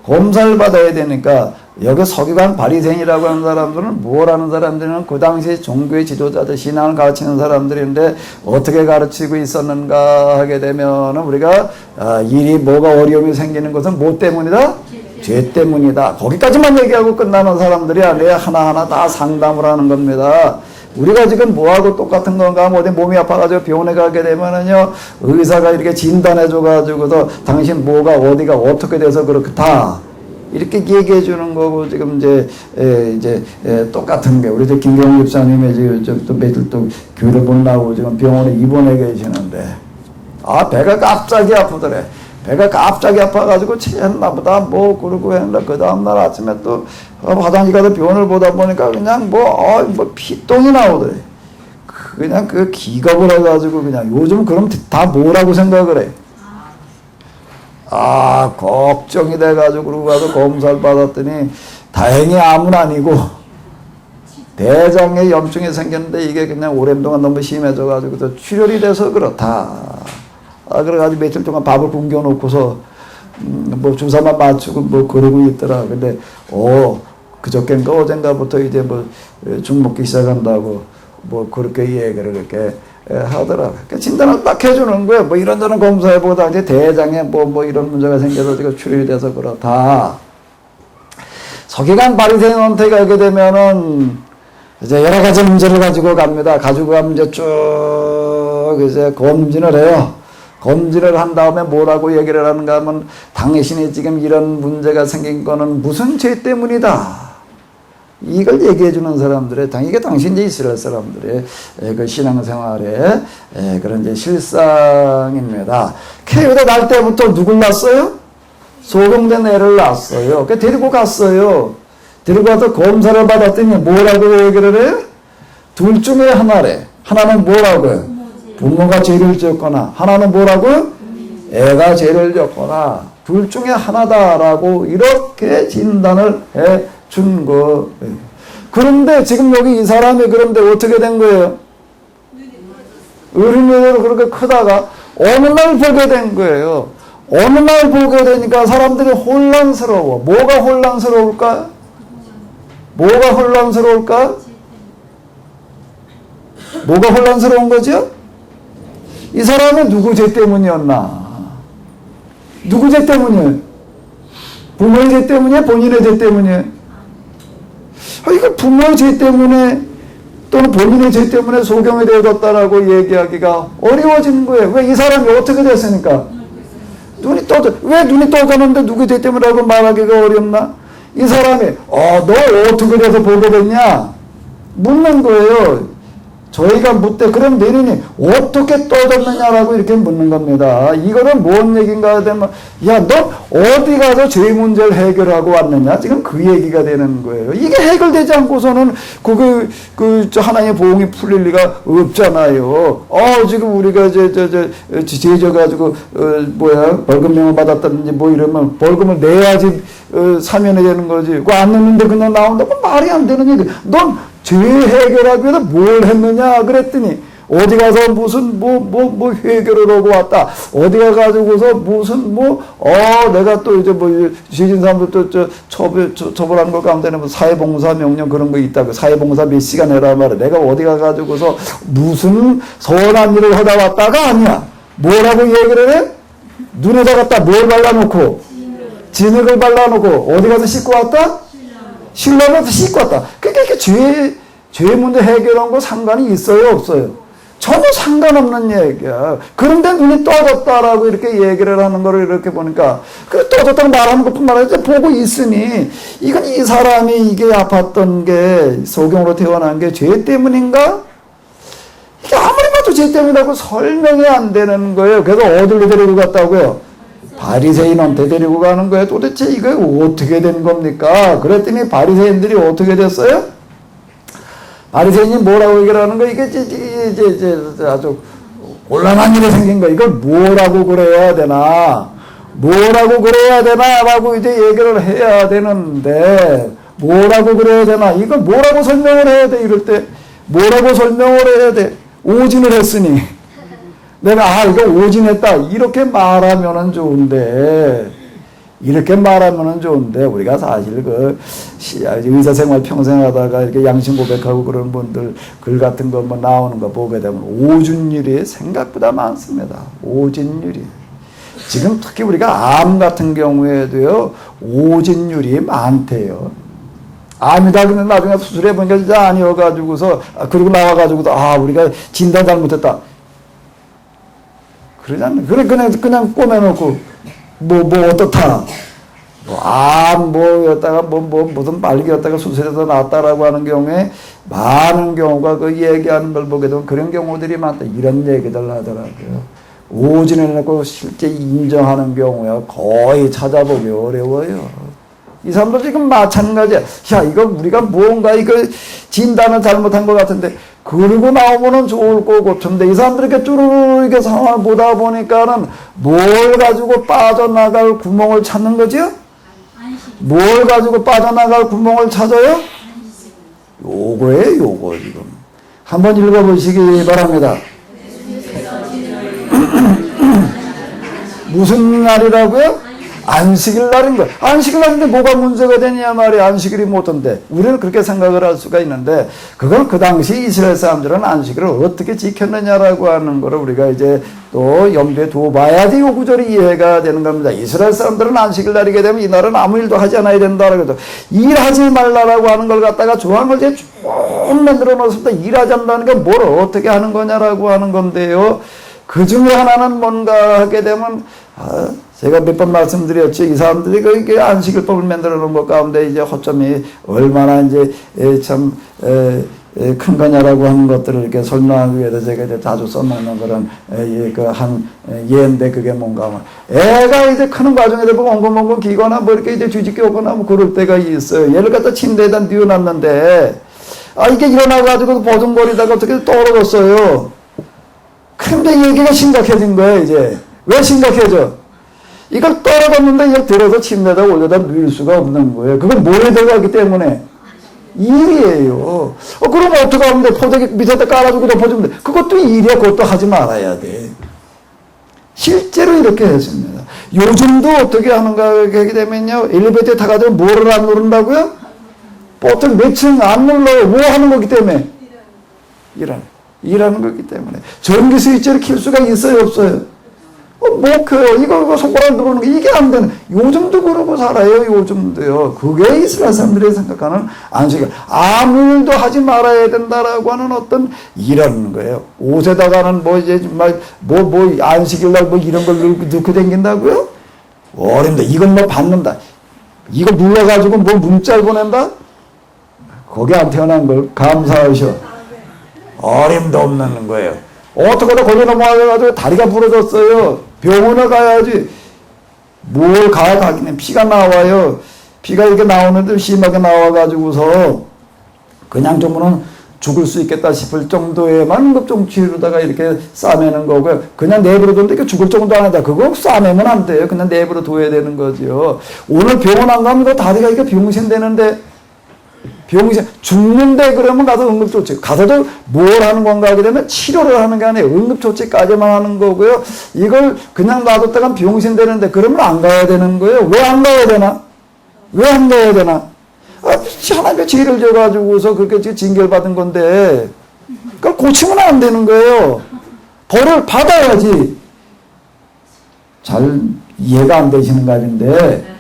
검사를 받아야 되니까 여기 서기관 바리새인이라고 하는 사람들은 뭐라는 사람들은 그 당시 종교의 지도자들 신앙을 가르치는 사람들인데 어떻게 가르치고 있었는가 하게 되면 우리가 일이 뭐가 어려움이 생기는 것은 뭐 때문이다? 죄 때문이다. 거기까지만 얘기하고 끝나는 사람들이 아니에요. 하나하나 다 상담을 하는 겁니다. 우리가 지금 뭐하고 똑같은 건가 하면 어디 몸이 아파가지고 병원에 가게 되면은요 의사가 이렇게 진단해줘가지고서 당신 뭐가 어디가 어떻게 돼서 그렇다 이렇게 얘기해 주는 거고 지금 이제 똑같은 게 우리 이제 김경우 집사님이 지금 또 며칠 또 교회를 보려고 지금 병원에 입원해 계시는데 배가 갑자기 아프더래. 배가 갑자기 아파가지고 체했나 보다 뭐 그러고 했는데 그 다음날 아침에 또 화장실 가서 병원을 보다 보니까 그냥 뭐 피똥이 나오더래. 그냥 그 기겁을 해가지고 그냥 요즘 그럼 다 뭐라고 생각을 해? 걱정이 돼가지고 그러고 가서 검사를 받았더니 다행히 암은 아니고 대장에 염증이 생겼는데 이게 그냥 오랜 동안 너무 심해져가지고 출혈이 돼서 그렇다. 그래가지고 며칠 동안 밥을 굶겨놓고서 뭐 주사만 맞추고 뭐 그러고 있더라. 근데 그저께인가 어젠가부터 이제 뭐 죽 먹기 시작한다고 뭐 그렇게 얘기를 이렇게 하더라고요. 진단을 딱 해주는 거예요. 뭐 이런저런 검사해보다 이제 대장에 뭐 이런 문제가 생겨서 지금 출혈이 돼서 그렇다. 서기관 바리새인한테 가게 되면은 이제 여러 가지 문제를 가지고 갑니다. 가지고 가면 이제 쭉 이제 검진을 해요. 검진을 한 다음에 뭐라고 얘기를 하는가 하면 당신이 지금 이런 문제가 생긴 거는 무슨 죄 때문이다. 이걸 얘기해 주는 사람들의, 이게 당신이 이스라엘 사람들의 그 신앙생활의 그런 이제 실상입니다. 케유대 날 때부터 누굴 낳았어요? 소경된 애를 낳았어요. 그 데리고 갔어요. 데리고 가서 검사를 받았더니 뭐라고 얘기를 해요? 둘 중에 하나래. 하나는 뭐라고요? 부모가 죄를 지었거나, 하나는 뭐라고요? 애가 죄를 지었거나, 둘 중에 하나다라고 이렇게 진단을 해 준 거. 그런데 지금 여기 이 사람이 그런데 어떻게 된 거예요? 어린애로 그렇게 크다가 어느 날 보게 된 거예요. 어느 날 보게 되니까 사람들이 혼란스러워. 뭐가 혼란스러울까? 뭐가 혼란스러울까? 뭐가 혼란스러운 거죠? 이 사람은 누구 죄 때문이었나? 누구 죄 때문이에요? 부모의 죄 때문이에요? 본인의 죄 때문이에요? 이거 부모의 죄 때문에 또는 본인의 죄 때문에 소경이 되어졌다라고 얘기하기가 어려워지는 거예요. 왜? 이 사람이 어떻게 됐으니까? 눈이 떠져. 왜 눈이 떠졌는데 누구 죄 때문이라고 말하기가 어렵나? 이 사람이 너 어떻게 돼서 보게 됐냐? 묻는 거예요. 저희가 묻되 그럼 내린이 어떻게 떠졌느냐라고 이렇게 묻는 겁니다. 이거는 뭔 얘기인가 하면 야, 너 어디 가서 죄 문제를 해결하고 왔느냐? 지금 그 얘기가 되는 거예요. 이게 해결되지 않고서는 하나님의 보응이 풀릴 리가 없잖아요. 지금 우리가 죄져가지고 벌금명을 받았다든지 뭐 이러면 벌금을 내야지 사면이 되는 거지. 그거 안 냈는데 그냥 나온다고 말이 안 되는 얘기. 넌 죄 해결하기 위해서 뭘 했느냐 그랬더니 어디 가서 무슨 뭐 해결을 하고 왔다. 어디 가가지고서 무슨 내가 또 이제 죄진 사람들 또 처벌하는 것 가운데는 뭐 사회봉사 명령 그런 거 있다고. 사회봉사 몇 시간 해라 말이야. 내가 어디 가가지고서 무슨 선한 일을 하다 왔다가 아니야. 뭐라고 얘기를 해? 눈에다 갖다 뭘 발라놓고 진흙을 발라놓고 어디 가서 씻고 왔다? 신랑한테 씻고 왔다. 그러니까 죄 문제 해결한 거 상관이 있어요, 없어요? 전혀 상관없는 얘기야. 그런데 눈이 떠졌다라고 이렇게 얘기를 하는 거를 이렇게 보니까, 떠졌다고 말하는 것뿐만 아니라 보고 있으니, 이건 이 사람이 이게 아팠던 게, 소경으로 태어난 게 죄 때문인가? 이게 아무리 봐도 죄 때문이라고 설명이 안 되는 거예요. 그래서 어디로 데리고 갔다고요? 바리새인한테 데리고 가는 거예요. 도대체 이거 어떻게 된 겁니까? 그랬더니 바리새인들이 어떻게 됐어요? 바리새인이 뭐라고 얘기를 하는 거예요? 이게 아주 곤란한 일이 생긴 거예요. 이걸 뭐라고 그래야 되나? 뭐라고 그래야 되나? 라고 이제 얘기를 해야 되는데, 뭐라고 그래야 되나? 이걸 뭐라고 설명을 해야 돼? 이럴 때, 뭐라고 설명을 해야 돼? 오진을 했으니. 내가 이거 오진했다 이렇게 말하면은 좋은데 우리가 사실 의사생활 평생 하다가 이렇게 양심 고백하고 그런 분들 글 같은 거 나오는 거 보게 되면 오진율이 생각보다 많습니다. 오진율이 지금 특히 우리가 암 같은 경우에도요 오진율이 많대요. 암이다 그러면 나중에 수술해 보니까 진짜 아니어가지고서 그리고 나와가지고도 우리가 진단 잘못했다. 그러잖아. 그냥 꼬매놓고, 어떻다. 여다가 무슨 말기였다가 수술해서 나왔다라고 하는 경우에, 많은 경우가 그 얘기하는 걸 보게 되면 그런 경우들이 많다. 이런 얘기들 하더라고요. 오진해놓고 실제 인정하는 경우야 거의 찾아보기 어려워요. 이 사람도 지금 마찬가지야. 이거 우리가 뭔가 진단을 잘못한 것 같은데, 그러고 나오면은 좋을 거 같은데, 이 사람들이 이렇게 쭈루루 이렇게 상황을 보다 보니까는 뭘 가지고 빠져나갈 구멍을 찾는 거죠? 뭘 가지고 빠져나갈 구멍을 찾아요? 요거예요, 요거 지금. 한번 읽어보시기 바랍니다. 무슨 날이라고요? 안식일 날인 거야. 안식일 날인데 뭐가 문제가 되냐 말이야. 안식일이 못한데. 우리는 그렇게 생각을 할 수가 있는데, 그건 그 당시 이스라엘 사람들은 안식일을 어떻게 지켰느냐라고 하는 거를 우리가 이제 또 염두에 두어봐야지 이 구절이 이해가 되는 겁니다. 이스라엘 사람들은 안식일 날이게 되면 이날은 아무 일도 하지 않아야 된다라고 해도, 일하지 말라라고 하는 걸 갖다가 조항을 이제 쭉 만들어 놓습니다. 일하지 않는다는 게 뭘 어떻게 하는 거냐라고 하는 건데요. 그 중에 하나는 뭔가 하게 되면, 제가 몇 번 말씀드렸죠. 이 사람들이 그 안식일법을 만들어 놓은 것 가운데 이제 허점이 얼마나 이제 참 큰 거냐라고 하는 것들을 이렇게 설명하기 위해서 제가 이제 자주 써놓는 그런 한 예인데, 그게 뭔가 하면 애가 이제 크는 과정에서 뭐 엉금엉금 기거나 뭐 이렇게 이제 뒤집게 오거나 뭐 그럴 때가 있어요. 얘를 갖다 침대에다 뉘어놨는데 이게 일어나가지고 버둥거리다가 어떻게 떨어졌어요. 근데 얘기가 심각해진 거예요. 이제 왜 심각해져? 이걸 떨어졌는데 이걸 들어서 침대에다 올려다 누일 수가 없는 거예요. 그건 뭐에 들어가기 때문에? 일이에요. 그럼 어떻게 하면 돼? 포대기 밑에다 깔아주고 덮어주면 돼. 그것도 일이야. 그것도 하지 말아야 돼. 실제로 이렇게 했습니다. 요즘도 어떻게 하는가 하게 되면요. 엘리베이터에 타가지고 뭐를 안 누른다고요? 버튼 몇 층 안 눌러요. 뭐 하는 거기 때문에? 일하는 거기 때문에. 전기 스위치를 킬 수가 있어요? 없어요? 이거 손가락 누르는 게 이게 안 되는. 요즘도 그러고 살아요. 요즘도요. 그게 이스라엘 사람들이 생각하는 안식일. 아무 일도 하지 말아야 된다라고 하는 어떤 이런 거예요. 옷에다가는 안식일 날 이런 걸 넣고 다닌다고요? 어림도 이건 받는다. 이거 눌러가지고 문자를 보낸다? 거기 안 태어난 걸 감사하셔. 어림도 없는 거예요. 어떻게 하다 걸려 넘어가가지고 다리가 부러졌어요. 병원에 가야지. 뭘 가기는 피가 나와요. 피가 이렇게 나오는데 심하게 나와가지고서 그냥 좀은 죽을 수 있겠다 싶을 정도에만 응급종 치료로다가 이렇게 싸매는 거고요. 그냥 내버려뒀는데 이렇게 죽을 정도 아니다. 그거 싸매면 안 돼요. 그냥 내버려 둬야 되는 거죠. 오늘 병원 안 가면 다리가 이렇게 병신되는데, 죽는데 그러면 가서 응급조치. 가서도 뭘 하는 건가 하게 되면 치료를 하는 게 아니에요. 응급조치까지만 하는 거고요. 이걸 그냥 놔뒀다가 병신되는데 그러면 안 가야 되는 거예요. 왜 안 가야 되나? 왜 안 가야 되나? 하나님의 죄를 져가지고서 그렇게 징계받은 건데, 그걸 고치면 안 되는 거예요. 벌을 받아야지. 잘 이해가 안 되시는 거 아닌데,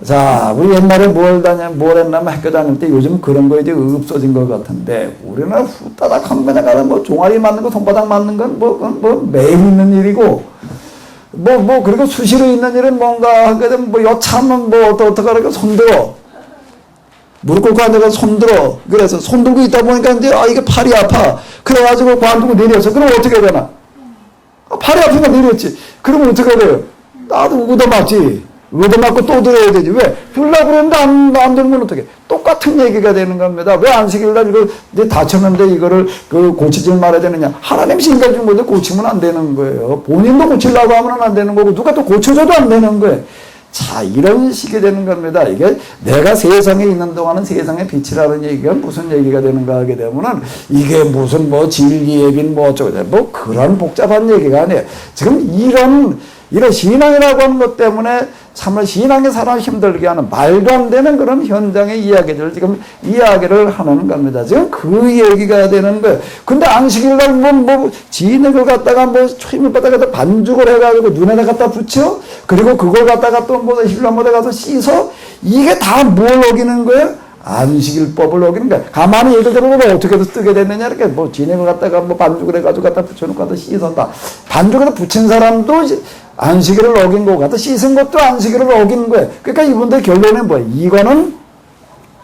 자, 우리 옛날에 뭘 했냐면 학교 다닐 때 요즘 그런 거 이제 없어진 것 같은데, 우리는 후다닥 한 번에 가서 종아리 맞는 거, 손바닥 맞는 건 매일 있는 일이고, 그리고 수시로 있는 일은 뭔가 하게 되면 여차하면 어떻게 하니까 손들어. 무릎 꿇고 앉아서 손들어. 그래서 손들고 있다 보니까 이제, 이게 팔이 아파. 그래가지고 관두고 내렸어. 그럼 어떻게 되나? 팔이 아프니까 내렸지. 그러면 어떻게 돼요? 나도 얻어맞지. 얻어맞고 또 들어야 되지. 왜? 들라고 그랬는데 안 들면 어떡해? 똑같은 얘기가 되는 겁니다. 왜 안식일날 이거 이제 다쳤는데 이거를 고치지 말아야 되느냐? 하나님이 신경 건데 고치면 안 되는 거예요. 본인도 고치려고 하면 안 되는 거고, 누가 또 고쳐줘도 안 되는 거예요. 자, 이런 식이 되는 겁니다. 이게 내가 세상에 있는 동안은 세상의 빛이라는 얘기가 무슨 얘기가 되는가 하게 되면은, 이게 무슨 진리예빈 어쩌고 그런 복잡한 얘기가 아니에요. 지금 이런 신앙이라고 하는 것 때문에 참을 신앙의 사람 힘들게 하는 말도 안 되는 그런 현장의 이야기들을 지금 이야기를 하는 겁니다. 지금 그 얘기가 되는 거예요. 근데 안식일날 진액을 갖다가 초임을 받다가 반죽을 해가지고 눈에다 갖다 붙여? 그리고 그걸 갖다가 또 힐러못에 가서 씻어? 이게 다 뭘 어기는 거예요? 안식일법을 어기는 거야. 가만히 예를 들어보면 어떻게 뜨게 됐느냐, 이렇게 진액을 갖다가 반죽을 해가지고 갖다 붙여놓고 갖다 씻었다. 반죽에다 붙인 사람도 안식일을 어긴 거 같아. 씻은 것도 안식일을 어긴 거예요. 그러니까 이분들 결론은 뭐예요? 이거는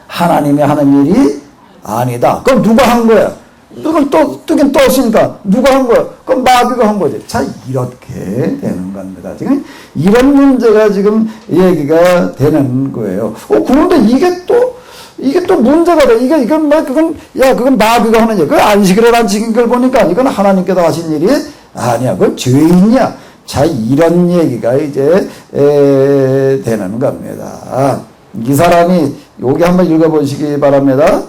하나님이 하는 일이 아니다. 그럼 누가 한 거야? 누가 뜨긴 떴으니까 누가 한 거야? 그럼 마귀가 한 거지. 자, 이렇게 되는 겁니다. 지금 이런 문제가 지금 얘기가 되는 거예요. 그런데 이게 또 문제가 돼. 그건 마귀가 하는 일. 그 안식일을 안 지킨 걸 보니까 이건 하나님께서 하신 일이 아니야. 그건 죄인이야. 자, 이런 얘기가 이제 되는 겁니다. 이 사람이 여기 한번 읽어보시기 바랍니다.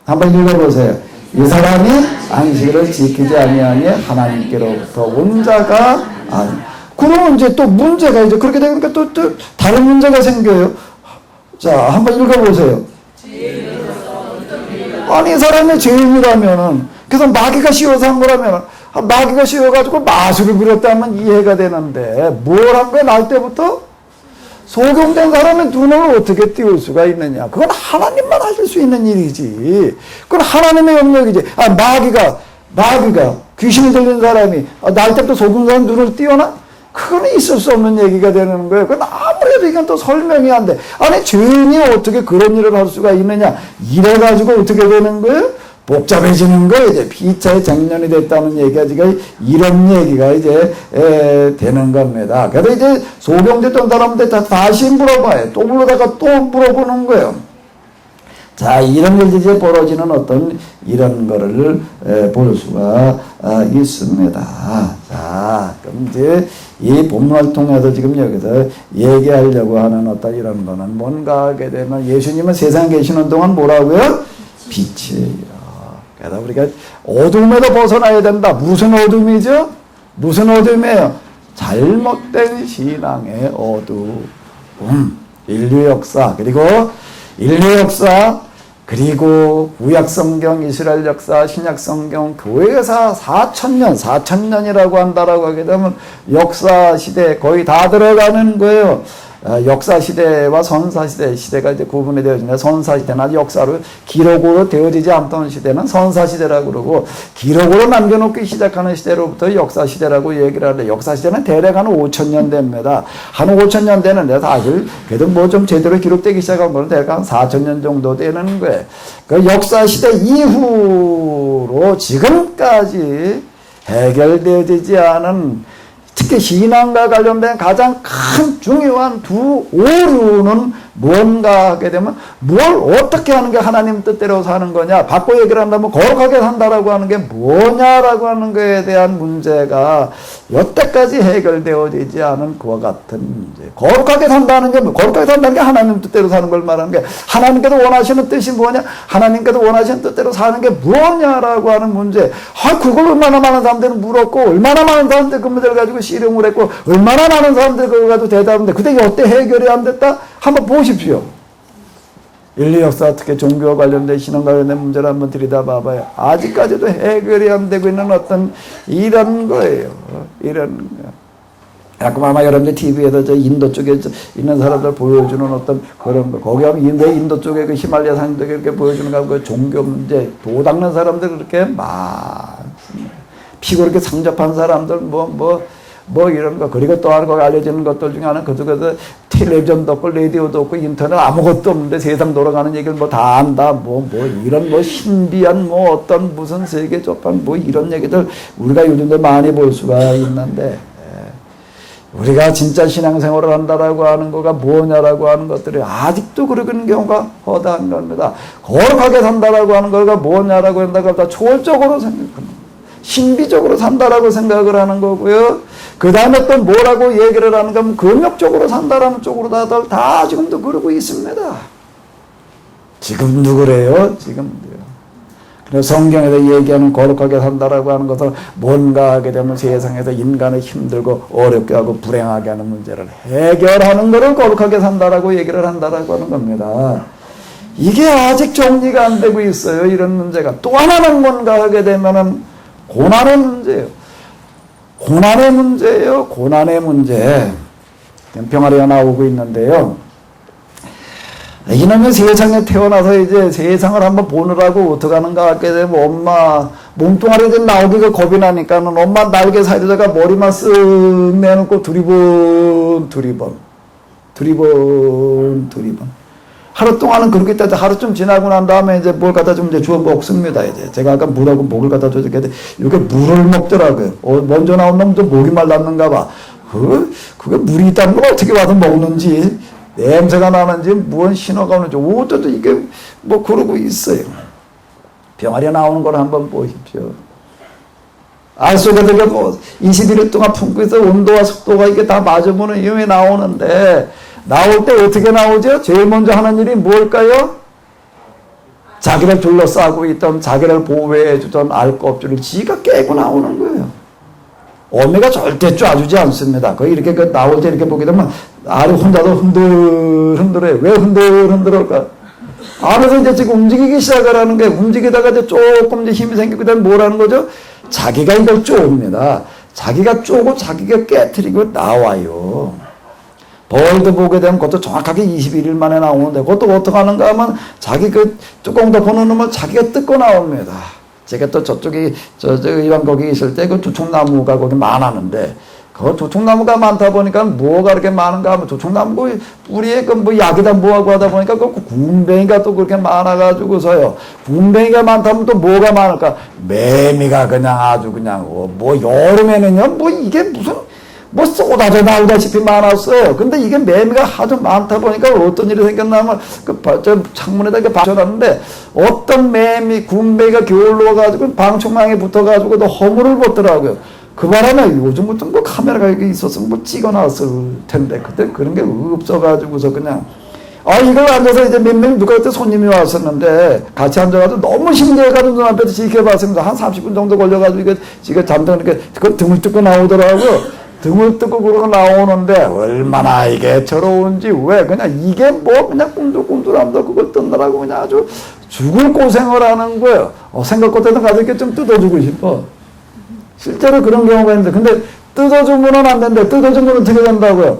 한번 읽어보세요. 이 사람이 안식일을 지키지 아니하니 하나님께로부터 온 자가 아니. 그러면 이제 또 문제가 이제 그렇게 되니까 또 다른 문제가 생겨요. 자, 한번 읽어보세요. 아니, 사람이 죄인이라면은, 그래서 마귀가 씌워서 한 거라면은, 마귀가 씌워가지고 마술을 부렸다면 이해가 되는데, 뭘 한 거야, 날 때부터? 소경된 사람의 눈을 어떻게 띄울 수가 있느냐. 그건 하나님만 하실 수 있는 일이지. 그건 하나님의 영역이지. 마귀가 귀신이 들린 사람이 날 때부터 소경 사람 눈을 띄워나? 그건 있을 수 없는 얘기가 되는 거예요. 그건 아무래도 이건 또 설명이 안 돼. 아니, 죄인이 어떻게 그런 일을 할 수가 있느냐. 이래가지고 어떻게 되는 거예요? 복잡해지는 거예요. 이제 피차에 정년이 됐다는 얘기가 지금 이런 얘기가 이제 되는 겁니다. 그래서 이제 소경됐던 사람들 다시 물어봐요. 또 물어다가 또 물어보는 거예요. 자, 이런 일이 이제 벌어지는 어떤 이런 거를 볼 수가 있습니다. 자, 그럼 이제 이 본문을 통해서 지금 여기서 얘기하려고 하는 어떤 이런 거는 뭔가 하게 되면 예수님은 세상에 계시는 동안 뭐라고요? 빛이에요. 그래서 우리가 어둠에도 벗어나야 된다. 무슨 어둠이죠? 무슨 어둠이에요? 잘못된 신앙의 어둠. 인류 역사, 그리고 구약성경, 이스라엘 역사, 신약성경, 교회사 4,000년이라고 한다라고 하게 되면 역사 시대 거의 다 들어가는 거예요. 역사 시대와 선사 시대가 이제 구분이 되어지는데, 선사 시대는 아주 역사로 기록으로 되어지지 않던 시대는 선사 시대라고 그러고, 기록으로 남겨놓기 시작하는 시대로부터 역사 시대라고 얘기를 하는데, 역사 시대는 대략 한 5,000년 됩니다. 한 5,000년 되는데 사실 그래도 뭐 좀 제대로 기록되기 시작한 거는 대략 한 4,000년 정도 되는 거예요. 그 역사 시대 이후로 지금까지 해결되어지지 않은, 특히 신앙과 관련된 가장 큰 중요한 두 오류는 뭔가 하게 되면, 뭘 어떻게 하는 게 하나님 뜻대로 사는 거냐, 바꿔 얘기를 한다면 거룩하게 산다라고 하는 게 뭐냐라고 하는 거에 대한 문제가 여태까지 해결되어지지 않은 그와 같은 문제. 거룩하게 산다는 게 거룩하게 산다는 게 하나님 뜻대로 사는 걸 말하는 게, 하나님께서 원하시는 뜻이 뭐냐, 하나님께서 원하시는 뜻대로 사는 게 뭐냐라고 하는 문제. 그걸 얼마나 많은 사람들은 물었고, 얼마나 많은 사람들이 그 문제를 가지고 씨름을 했고, 얼마나 많은 사람들이 그걸 가지고 대답했는데, 그때 어때 해결이 안 됐다? 한번 보십시오. 인류 역사, 특히 종교와 관련된, 신앙 관련된 문제를 한번 들여다봐봐요. 아직까지도 해결이 안 되고 있는 어떤 이런 거예요. 이런 거. 가끔 아마 여러분들 TV에서 저 인도 쪽에 있는 사람들 보여주는 어떤 그런 거. 거기 하면 왜 인도 쪽에 그 히말라야 산맥에 이렇게 보여주는 거, 그 종교 문제, 도 닦는 사람들 그렇게 많습니다. 피고 이렇게 상접한 사람들, 뭐 이런 거. 그리고 또 하나 알려지는 것들 중에 하나는 그쪽에서 텔레비전도 없고 라디오도 없고 인터넷 아무것도 없는데 세상 돌아가는 얘기를 뭐 다 안다. 이런 신비한 어떤 무슨 세계 조판 이런 얘기들 우리가 요즘도 많이 볼 수가 있는데, 우리가 진짜 신앙생활을 한다라고 하는 거가 뭐냐라고 하는 것들이 아직도 그러는 경우가 허다한 겁니다. 거룩하게 산다라고 하는 거가 뭐냐라고 한다고 다 초월적으로 생각합니다. 신비적으로 산다라고 생각을 하는 거고요. 그 다음에 또 뭐라고 얘기를 하는가 하면 금욕적으로 산다라는 쪽으로 다들 다 지금도 그러고 있습니다. 지금도 그래요. 지금도요. 그래서 성경에서 얘기하는 거룩하게 산다라고 하는 것은 뭔가 하게 되면 세상에서 인간을 힘들고 어렵게 하고 불행하게 하는 문제를 해결하는 것을 거룩하게 산다라고 얘기를 한다라고 하는 겁니다. 이게 아직 정리가 안 되고 있어요. 이런 문제가. 또 하나는 뭔가 하게 되면은 고난의 문제예요. 고난의 문제. 병아리가 나오고 있는데요. 이놈의 세상에 태어나서 이제 세상을 한번 보느라고 어떻게 하는가 하게 되면 엄마 몸뚱아리가 나오기가 겁이 나니까는 엄마 날개 사이에다가 머리만 쓱 내놓고 두리번. 하루 동안은 그렇게 있다가 하루쯤 지나고 난 다음에 이제 뭘 갖다 좀 이제 주워 먹습니다. 이제 제가 아까 물하고 목을 갖다 줘서 이렇게 물을 먹더라고요. 먼저 나온 놈 좀 목이 말랐는가 봐. 그게 물이 있다는 걸 어떻게 와서 먹는지, 냄새가 나는지, 무슨 신호가 오는지, 어쩌도 이게 그러고 있어요. 병아리 나오는 걸 한번 보십시오. 알 속에서 21일 동안 품고 있어 온도와 습도가 이게 다 맞으면 이게 나오는데, 나올 때 어떻게 나오죠? 제일 먼저 하는 일이 뭘까요? 자기를 둘러싸고 있던, 자기를 보호해 주던 알 껍질을 지가 깨고 나오는 거예요. 어미가 절대 쪄주지 않습니다. 거의 이렇게 그 나올 때 이렇게 보게 되면 알이 혼자도 흔들흔들해요. 왜 흔들흔들할까? 알에서 이제 지금 움직이기 시작을 하는 게 움직이다가 이제 조금 이제 힘이 생기고 그다음에 뭐라는 거죠? 자기가 이걸 쪼옵니다. 자기가 쪼고 자기가 깨트리고 나와요. 벌도 보게 되면 그것도 정확하게 21일 만에 나오는데 그것도 어떻게 하는가 하면 자기 그 뚜껑 덮어놓은 놈을 자기가 뜯고 나옵니다. 제가 또 저쪽에 이방 거기 있을 때 그 조총나무가 거기 많았는데 그 조총나무가 많다 보니까 뭐가 그렇게 많은가 하면 조총나무 뿌리에 그 뭐 약이다 뭐하고 하다 보니까 그 군뱅이가 또 그렇게 많아가지고서요. 군뱅이가 많다면 또 뭐가 많을까? 매미가 그냥 아주 그냥 뭐 여름에는요 뭐 이게 무슨 뭐 쏟아져 나오다시피 많았어요. 근데 이게 매미가 아주 많다 보니까 어떤 일이 생겼냐면 저 창문에다 이렇게 받쳐놨는데 어떤 매미, 군매가 겨울로 와가지고 방충망에 붙어가지고 또 허물을 벗더라고요. 그 바람에 요즘부터 뭐 카메라가 여기 있었으면 뭐 찍어놨을 텐데 그때 그런 게 없어가지고서 그냥 이걸 앉아서 이제 몇 명 누가 그때 손님이 왔었는데 같이 앉아가지고 너무 신기해가지고 눈앞에서 지켜봤습니다. 한 30분 정도 걸려가지고 이게 지금 잠깐 이렇게 그 등을 뜯고 나오더라고요. 등을 뜯고 그러고 나오는데 얼마나 이게 저러운지 왜 그냥 이게 뭐 그냥 꿈틀꿈틀하면서 그걸 뜯느라고 그냥 아주 죽을 고생을 하는 거예요. 생각 같아도 가서 이렇게 좀 뜯어주고 싶어. 실제로 그런 경우가 있는데 근데 뜯어주면은 안 된대. 뜯어주면 어떻게 된다고요?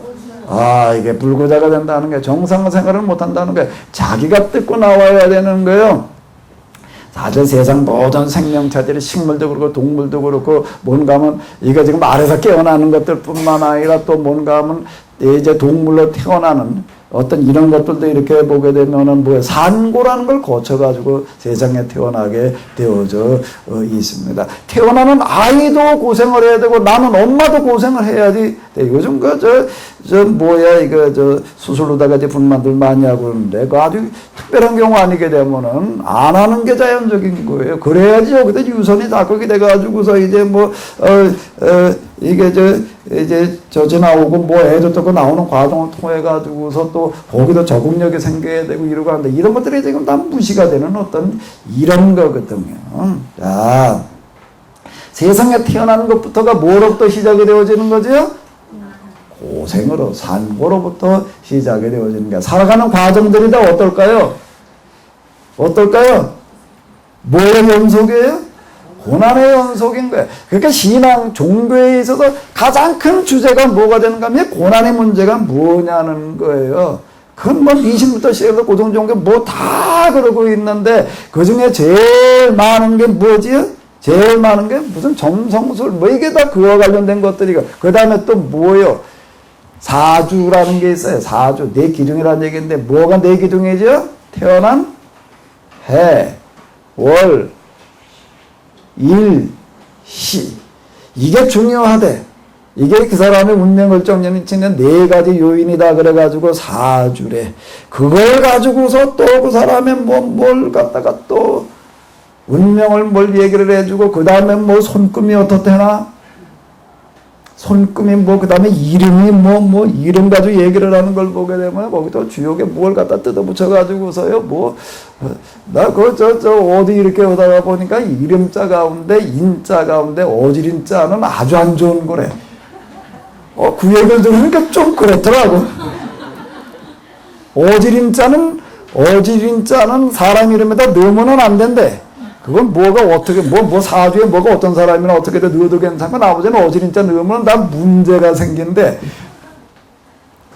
이게 불구자가 된다는 게 정상생활을 못한다는 게 자기가 뜯고 나와야 되는 거예요. 사실 세상 모든 생명체들이 식물도 그렇고 동물도 그렇고 뭔가 하면 이게 지금 알에서 깨어나는 것들 뿐만 아니라 또 뭔가 하면 이제 동물로 태어나는 어떤 이런 것들도 이렇게 보게 되면은 뭐 산고라는 걸 거쳐가지고 세상에 태어나게 되어져 있습니다. 태어나는 아이도 고생을 해야 되고 나는 엄마도 고생을 해야지. 요즘 수술로다가 이제 분만들 많이 하고 그러는데 그 아주 특별한 경우 아니게 되면은 안 하는 게 자연적인 거예요. 그래야지 여기다 유선이 자극이 돼가지고서 이제 이게 나오고 뭐 애도 또 나오는 과정을 통해 가지고서 또 거기도 적응력이 생겨야 되고 이러고 하는데 이런 것들이 지금 다 무시가 되는 어떤 이런 거거든요. 자, 세상에 태어나는 것부터가 뭐로부터 시작이 되어지는 거죠? 고생으로 산고로부터 시작이 되어지는 거야. 살아가는 과정들이 다 어떨까요? 뭐의 연속이에요? 고난의 연속인 거예요. 그러니까 신앙, 종교에 있어서 가장 큰 주제가 뭐가 되는가 하면 고난의 문제가 뭐냐는 거예요. 그건 뭐 미신부터 시작해서 고등종교 뭐 다 그러고 있는데 그 중에 제일 많은 게 뭐지요? 제일 많은 게 무슨 점성술 뭐 이게 다 그와 관련된 것들이고 그 다음에 또 뭐요? 사주라는 게 있어요. 사주. 내 기둥이라는 얘기인데 뭐가 내 기둥이죠? 태어난 해, 월, 일, 시. 이게 중요하대. 이게 그 사람의 운명을 정리치는 네 가지 요인이다 그래가지고 사주래. 그걸 가지고서 또 그 사람의 뭘 갖다가 또 운명을 뭘 얘기를 해주고 그 다음에 뭐 손금이 어떻대나 손금이 그 다음에 이름이 이름 가지고 얘기를 하는 걸 보게 되면 거기도 주역에 뭘 갖다 뜯어붙여가지고서요 나 어디 이렇게 오다가 보니까 이름자 가운데 인자 가운데 어지린자는 아주 안 좋은 거래. 그 얘기를 들으니까 좀 그렇더라고. 어지린자는 사람 이름에다 넣으면 안 된대. 그건 뭐가 어떻게 사주에 뭐가 어떤 사람이나 어떻게든 넣어도 괜찮고 아버지는 어지린자 넣으면 다 문제가 생긴대.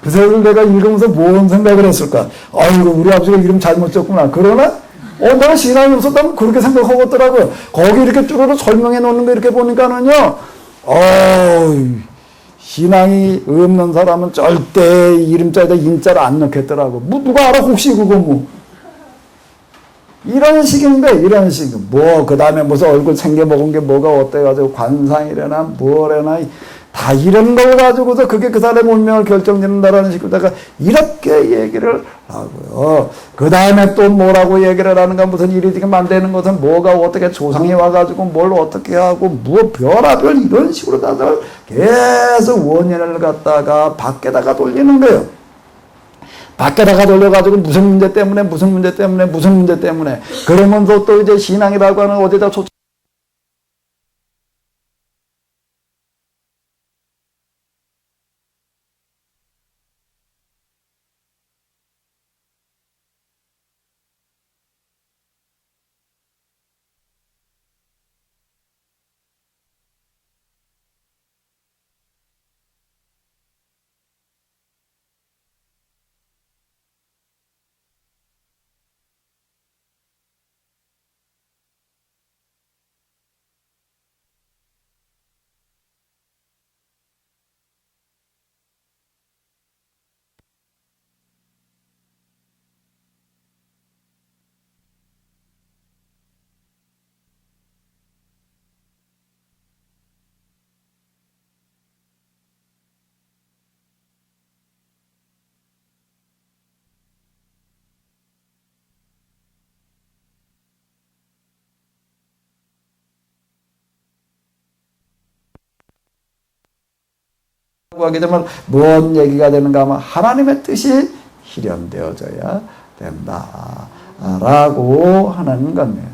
그 책을 내가 읽으면서 뭔 생각을 했을까? 아이고 우리 아버지가 이름 잘못 졌구나. 그러나 내가 신앙이 없었다면 그렇게 생각하겠더라고요. 거기 이렇게 쭈루루 설명해 놓는 거 이렇게 보니까는요. 신앙이 없는 사람은 절대 이름자에다 인자를 안 넣겠더라고. 누가 알아 혹시 그거 이런 식인데 이런 식. 그 다음에 무슨 얼굴 생겨먹은 게 뭐가 어때가지고 관상이래나 뭐래나 다 이런 걸 가지고서 그게 그 사람의 운명을 결정짓는다라는 식으로다가 이렇게 얘기를 하고요. 그 다음에 또 뭐라고 얘기를 하는가 무슨 일이 지금 안 되는 것은 뭐가 어떻게 조상이 와가지고 뭘 어떻게 하고 별하별 이런 식으로 다들 계속 원인을 갖다가 밖에다가 돌리는 거예요. 밖에다가 돌려가지고 무슨 문제 때문에 그러면서 또 이제 신앙이라고 하는 어디다 하게 되면 뭔 얘기가 되는가 하면 하나님의 뜻이 실현되어져야 된다라고 하는 겁니다.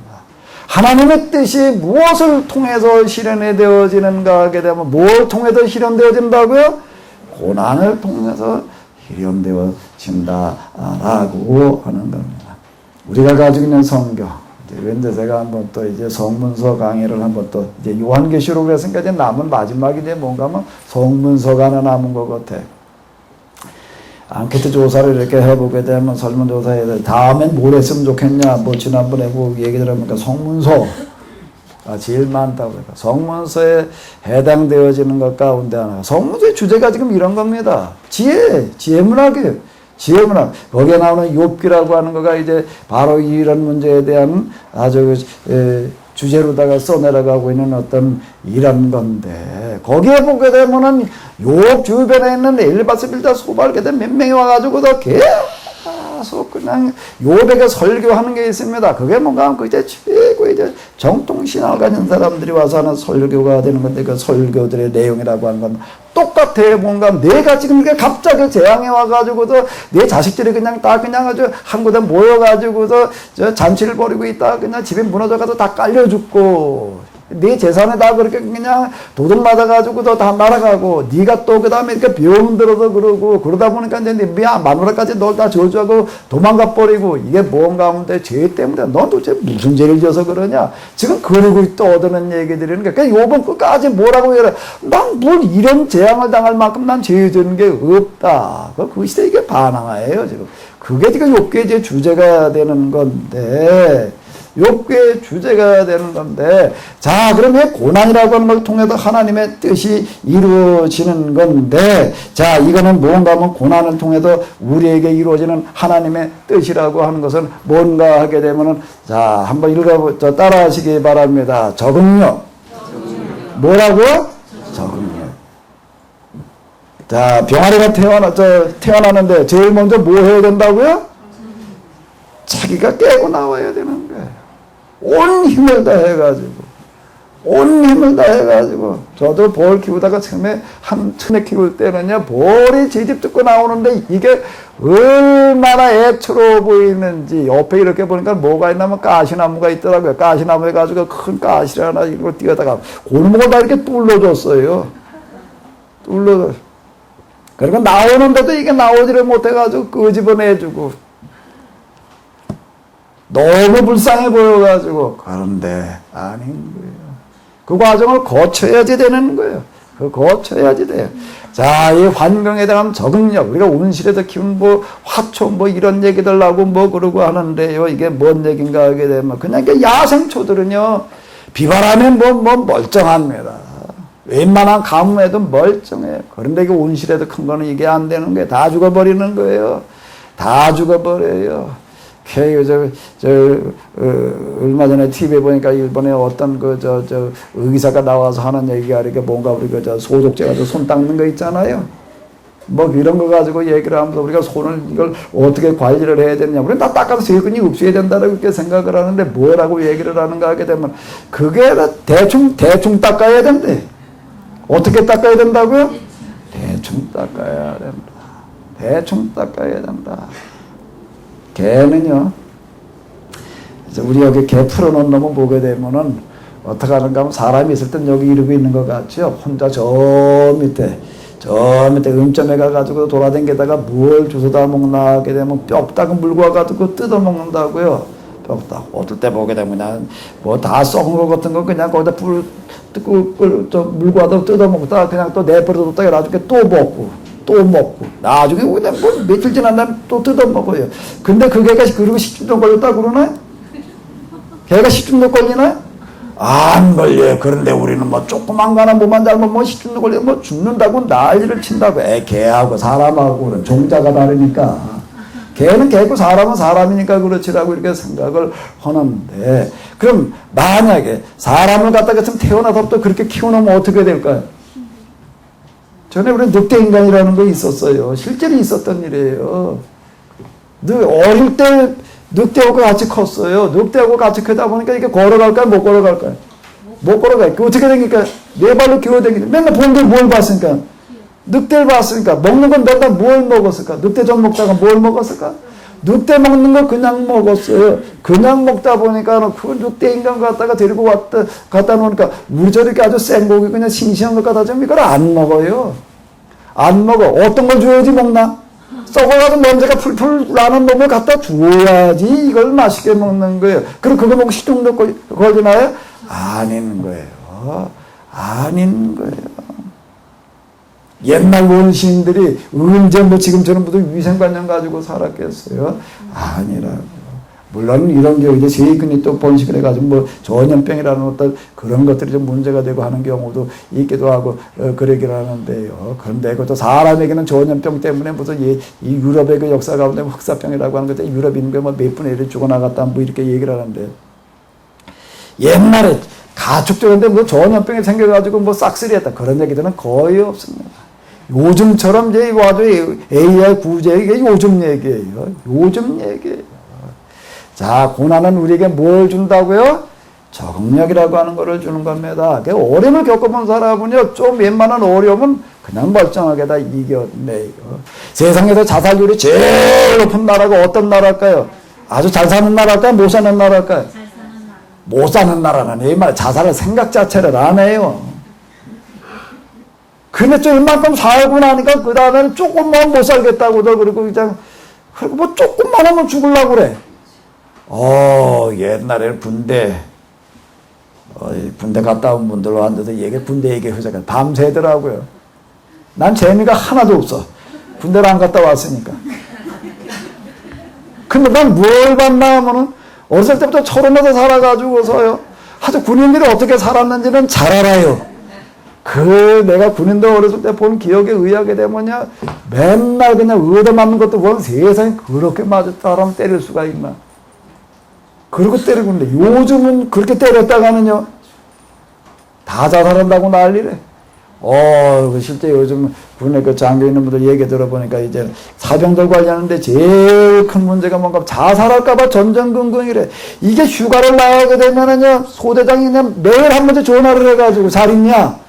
하나님의 뜻이 무엇을 통해서 실현되어지는가 하게 되면 뭘 통해서 실현되어진다고요? 고난을 통해서 실현되어진다라고 하는 겁니다. 우리가 가지고 있는 성경, 그런데 제가 한번 또 이제 성문서 강의를 한번 또 이제 요한계시록 했으니까 이제 남은 마지막인데 뭔가 하면 성문서가 하나 남은 것 같아. 앙케트 조사를 이렇게 해보게 되면 설문조사에 대해 다음엔 뭘 했으면 좋겠냐, 뭐 지난번에 뭐 얘기를 하니까 성문서가 제일 많다고 그러니까 성문서에 해당되어지는 것 가운데 하나가 성문서의 주제가 지금 이런 겁니다. 지혜문학이에요. 지혜문학. 거기에 나오는 욥기라고 하는 거가 이제 바로 이런 문제에 대한 아주 주제로다가 써내려가고 있는 어떤 이런 건데, 거기에 보게 되면은 욥 주변에 있는 엘바스 빌다 소발게들 몇 명이 와가지고도 계속 그냥 욥에게 설교하는 게 있습니다. 그게 뭔가 하면 이제 최고 이제 정통신앙을 가진 사람들이 와서 하는 설교가 되는 건데, 그 설교들의 내용이라고 하는 건 똑같아. 뭔가 내가 지금 이렇게 갑자기 재앙에 와가지고도 내 자식들이 그냥 다 그냥 아주 한 곳에 모여가지고서 저 잔치를 벌이고 있다. 그냥 집에 무너져가지고 다 깔려 죽고, 네 재산에 다 그렇게 그냥 도둑 맞아가지고도 다 날아가고, 네가 또 그 다음에 이렇게 병 들어서 그러고, 그러다 보니까 이제 네 마누라까지 널 다 저주하고 도망가 버리고, 이게 뭔가 하는데 죄 때문에 넌 도대체 무슨 죄를 져서 그러냐? 지금 그러고 또 얻는 얘기들이는 게, 그러니까 요번 끝까지 뭐라고 해라. 난 뭘 이런 재앙을 당할 만큼 난 죄 지은 게 없다. 그 시대에 이게 반항아예요, 지금. 그게 지금 욥기의 이제 주제가 되는 건데, 욥기의 주제가 되는 건데, 자, 그러면 고난이라고 하는 걸 통해서 하나님의 뜻이 이루어지는 건데, 자, 이거는 뭔가 하면 고난을 통해서 우리에게 이루어지는 하나님의 뜻이라고 하는 것은 뭔가 하게 되면은, 자, 한번 따라 하시기 바랍니다. 적응력. 뭐라고요? 적응력. 자, 병아리가 태어나는데 제일 먼저 뭐 해야 된다고요? 자기가 깨고 나와야 되는 거예요. 온 힘을 다해가지고. 저도 볼 키우다가 처음에 키울 때는요, 볼이 제집 뜯고 나오는데 이게 얼마나 애처로워 보이는지, 옆에 이렇게 보니까 뭐가 있냐면 가시나무가 있더라고요. 가시나무 해가지고 큰 가시를 하나 이걸 띄어다가 골목을 다 이렇게 뚫어줬어요. 그리고 나오는데도 이게 나오지를 못해가지고 끄집어내주고, 너무 불쌍해 보여가지고. 그런데 아닌 거예요. 그 과정을 거쳐야지 되는 거예요. 거쳐야지 돼요. 자, 이 환경에 대한 적응력. 우리가 온실에서 키운 뭐 화초 뭐 이런 얘기들 나고 뭐 그러고 하는데요. 이게 뭔 얘기인가 하게 되면 그냥 이게 야생초들은요, 비바람에 뭐 멀쩡합니다. 웬만한 가뭄에도 멀쩡해요. 그런데 이게 온실에도 큰 거는 이게 안 되는 거예요. 다 죽어버리는 거예요. 다 죽어버려요. 얼마 전에 TV에 보니까 일본에 어떤 의사가 나와서 하는 얘기가 이렇게 뭔가 우리가 소독제 가지고 손 닦는 거 있잖아요. 뭐 이런 거 가지고 얘기를 하면서 우리가 손을 이걸 어떻게 관리를 해야 되느냐. 우리는 다 닦아서 세균이 없어야 된다고 그렇게 생각을 하는데 뭐라고 얘기를 하는가 하게 되면 그게 대충 닦아야 된대. 어떻게 닦아야 된다고요? 대충 닦아야 된다. 개는요, 우리 여기 개 풀어놓은 놈을 보게 되면은 어떻게 하는가 하면 사람이 있을 땐 여기 이러고 있는 것 같죠? 혼자 저 밑에 음점에 가가지고 돌아다니다가 뭘 주워다 먹나 하게 되면 뼈다가 물고 와가지고 뜯어 먹는다고요. 뼈다. 어떨 때 보게 되면 뭐 다 썩은 것 같은 거 그냥 거기다 물고 와서 뜯어 먹다가 그냥 또 내버려뒀다가 나중에 또 먹고 나중에 그냥 뭐 며칠 지난 다음에 또 뜯어 먹어요. 근데 그 개가 그리고 식중독 걸렸다 그러나? 개가 식중독 걸리나? 안 걸려요. 그런데 우리는 뭐 조그만 거나 뭐만 잘못 뭐 식중독 걸리면 뭐 죽는다고 난리를 친다고. 개하고 사람하고는 종자가 다르니까. 개는 개고 사람은 사람이니까 그렇지라고 이렇게 생각을 하는데, 그럼 만약에 사람을 갖다가 좀 태어나서부터 그렇게 키워놓으면 어떻게 될까요? 전에 우리 늑대인간이라는 거 있었어요. 실제로 있었던 일이에요. 어릴 때 늑대하고 같이 컸어요. 늑대하고 같이 크다 보니까 이게 걸어갈까요? 못 걸어갈까요? 못 걸어가요. 어떻게 되니까 네 발로 기어다니니까 맨날 본들 뭘 봤으니까 늑대를 봤으니까 먹는 건 내가 뭘 먹었을까? 늑대 좀 먹다가 뭘 먹었을까? 늑대 먹는 거 그냥 먹었어요. 그냥 먹다 보니까 그 늑대 인간 갖다가 데리고 갖다 놓으니까 우리 저렇게 아주 생고기 그냥 싱싱한 것 갖다 주면 이걸 안 먹어요. 안 먹어. 어떤 걸 줘야지 먹나? 썩어가지고 먼지가 풀풀 나는 놈을 갖다 줘야지 이걸 맛있게 먹는 거예요. 그럼 그거 먹고 식중독 걸리나요? 아닌 거예요. 아닌 거예요. 옛날 원시인들이 언제 뭐 지금처럼 무슨 위생관념 가지고 살았겠어요? 아니라고. 물론 이런 게 이제 세균이 또 번식을 해가지고 뭐 전염병이라는 어떤 그런 것들이 좀 문제가 되고 하는 경우도 있기도 하고 그러긴 하는데요. 그런데 그것도 사람에게는 전염병 때문에 무슨 이 유럽의 그 역사 가운데 흑사병이라고 하는 것들 유럽 인구가 뭐 몇 분의 1이 죽어나갔다 뭐 이렇게 얘기를 하는데 옛날에 가축적인데 뭐 전염병이 생겨가지고 뭐 싹쓸이했다 그런 얘기들은 거의 없습니다. 요즘처럼 이제 와도 AI 구제 이게 요즘 얘기예요. 요즘 얘기예요. 자, 고난은 우리에게 뭘 준다고요? 적응력이라고 하는 것을 주는 겁니다. 어려움을 겪어본 사람은요, 좀 웬만한 어려움은 그냥 멀쩡하게 다 이겨내요. 세상에서 자살률이 제일 높은 나라가 어떤 나라일까요? 아주 잘 사는 나라일까요? 못 사는 나라일까요? 못 사는 나라는 이 말 자살을 생각 자체를 안 해요. 근데 좀 이만큼 살고 나니까 그 다음에는 조금만 못 살겠다고도 그러고 그냥 그리고 뭐 조금만 하면 죽으려고 그래. 옛날에는 군대 갔다 온 분들 왔는데도 군대 얘기 하자니까 밤새더라고요. 난 재미가 하나도 없어. 군대를 안 갔다 왔으니까. 근데 난 뭘 봤나 하면은 어렸을 때부터 철원에서 살아가지고서요. 아주 군인들이 어떻게 살았는지는 잘 알아요. 내가 군인들 어렸을 때 본 기억에 의하게 되면요. 맨날 그냥 얻어맞는 것도 원 세상에 그렇게 맞았다 사람 때릴 수가 있나. 그러고 때리고 있는데 요즘은 그렇게 때렸다가는요. 다 자살한다고 난리래. 실제 요즘 군에 그 장교 있는 분들 얘기 들어보니까 이제 사병들 관리하는데 제일 큰 문제가 뭔가 자살할까봐 전전긍긍이래. 이게 휴가를 나가게 되면은요, 소대장이 그냥 매일 한 번째 전화를 해가지고 잘 있냐?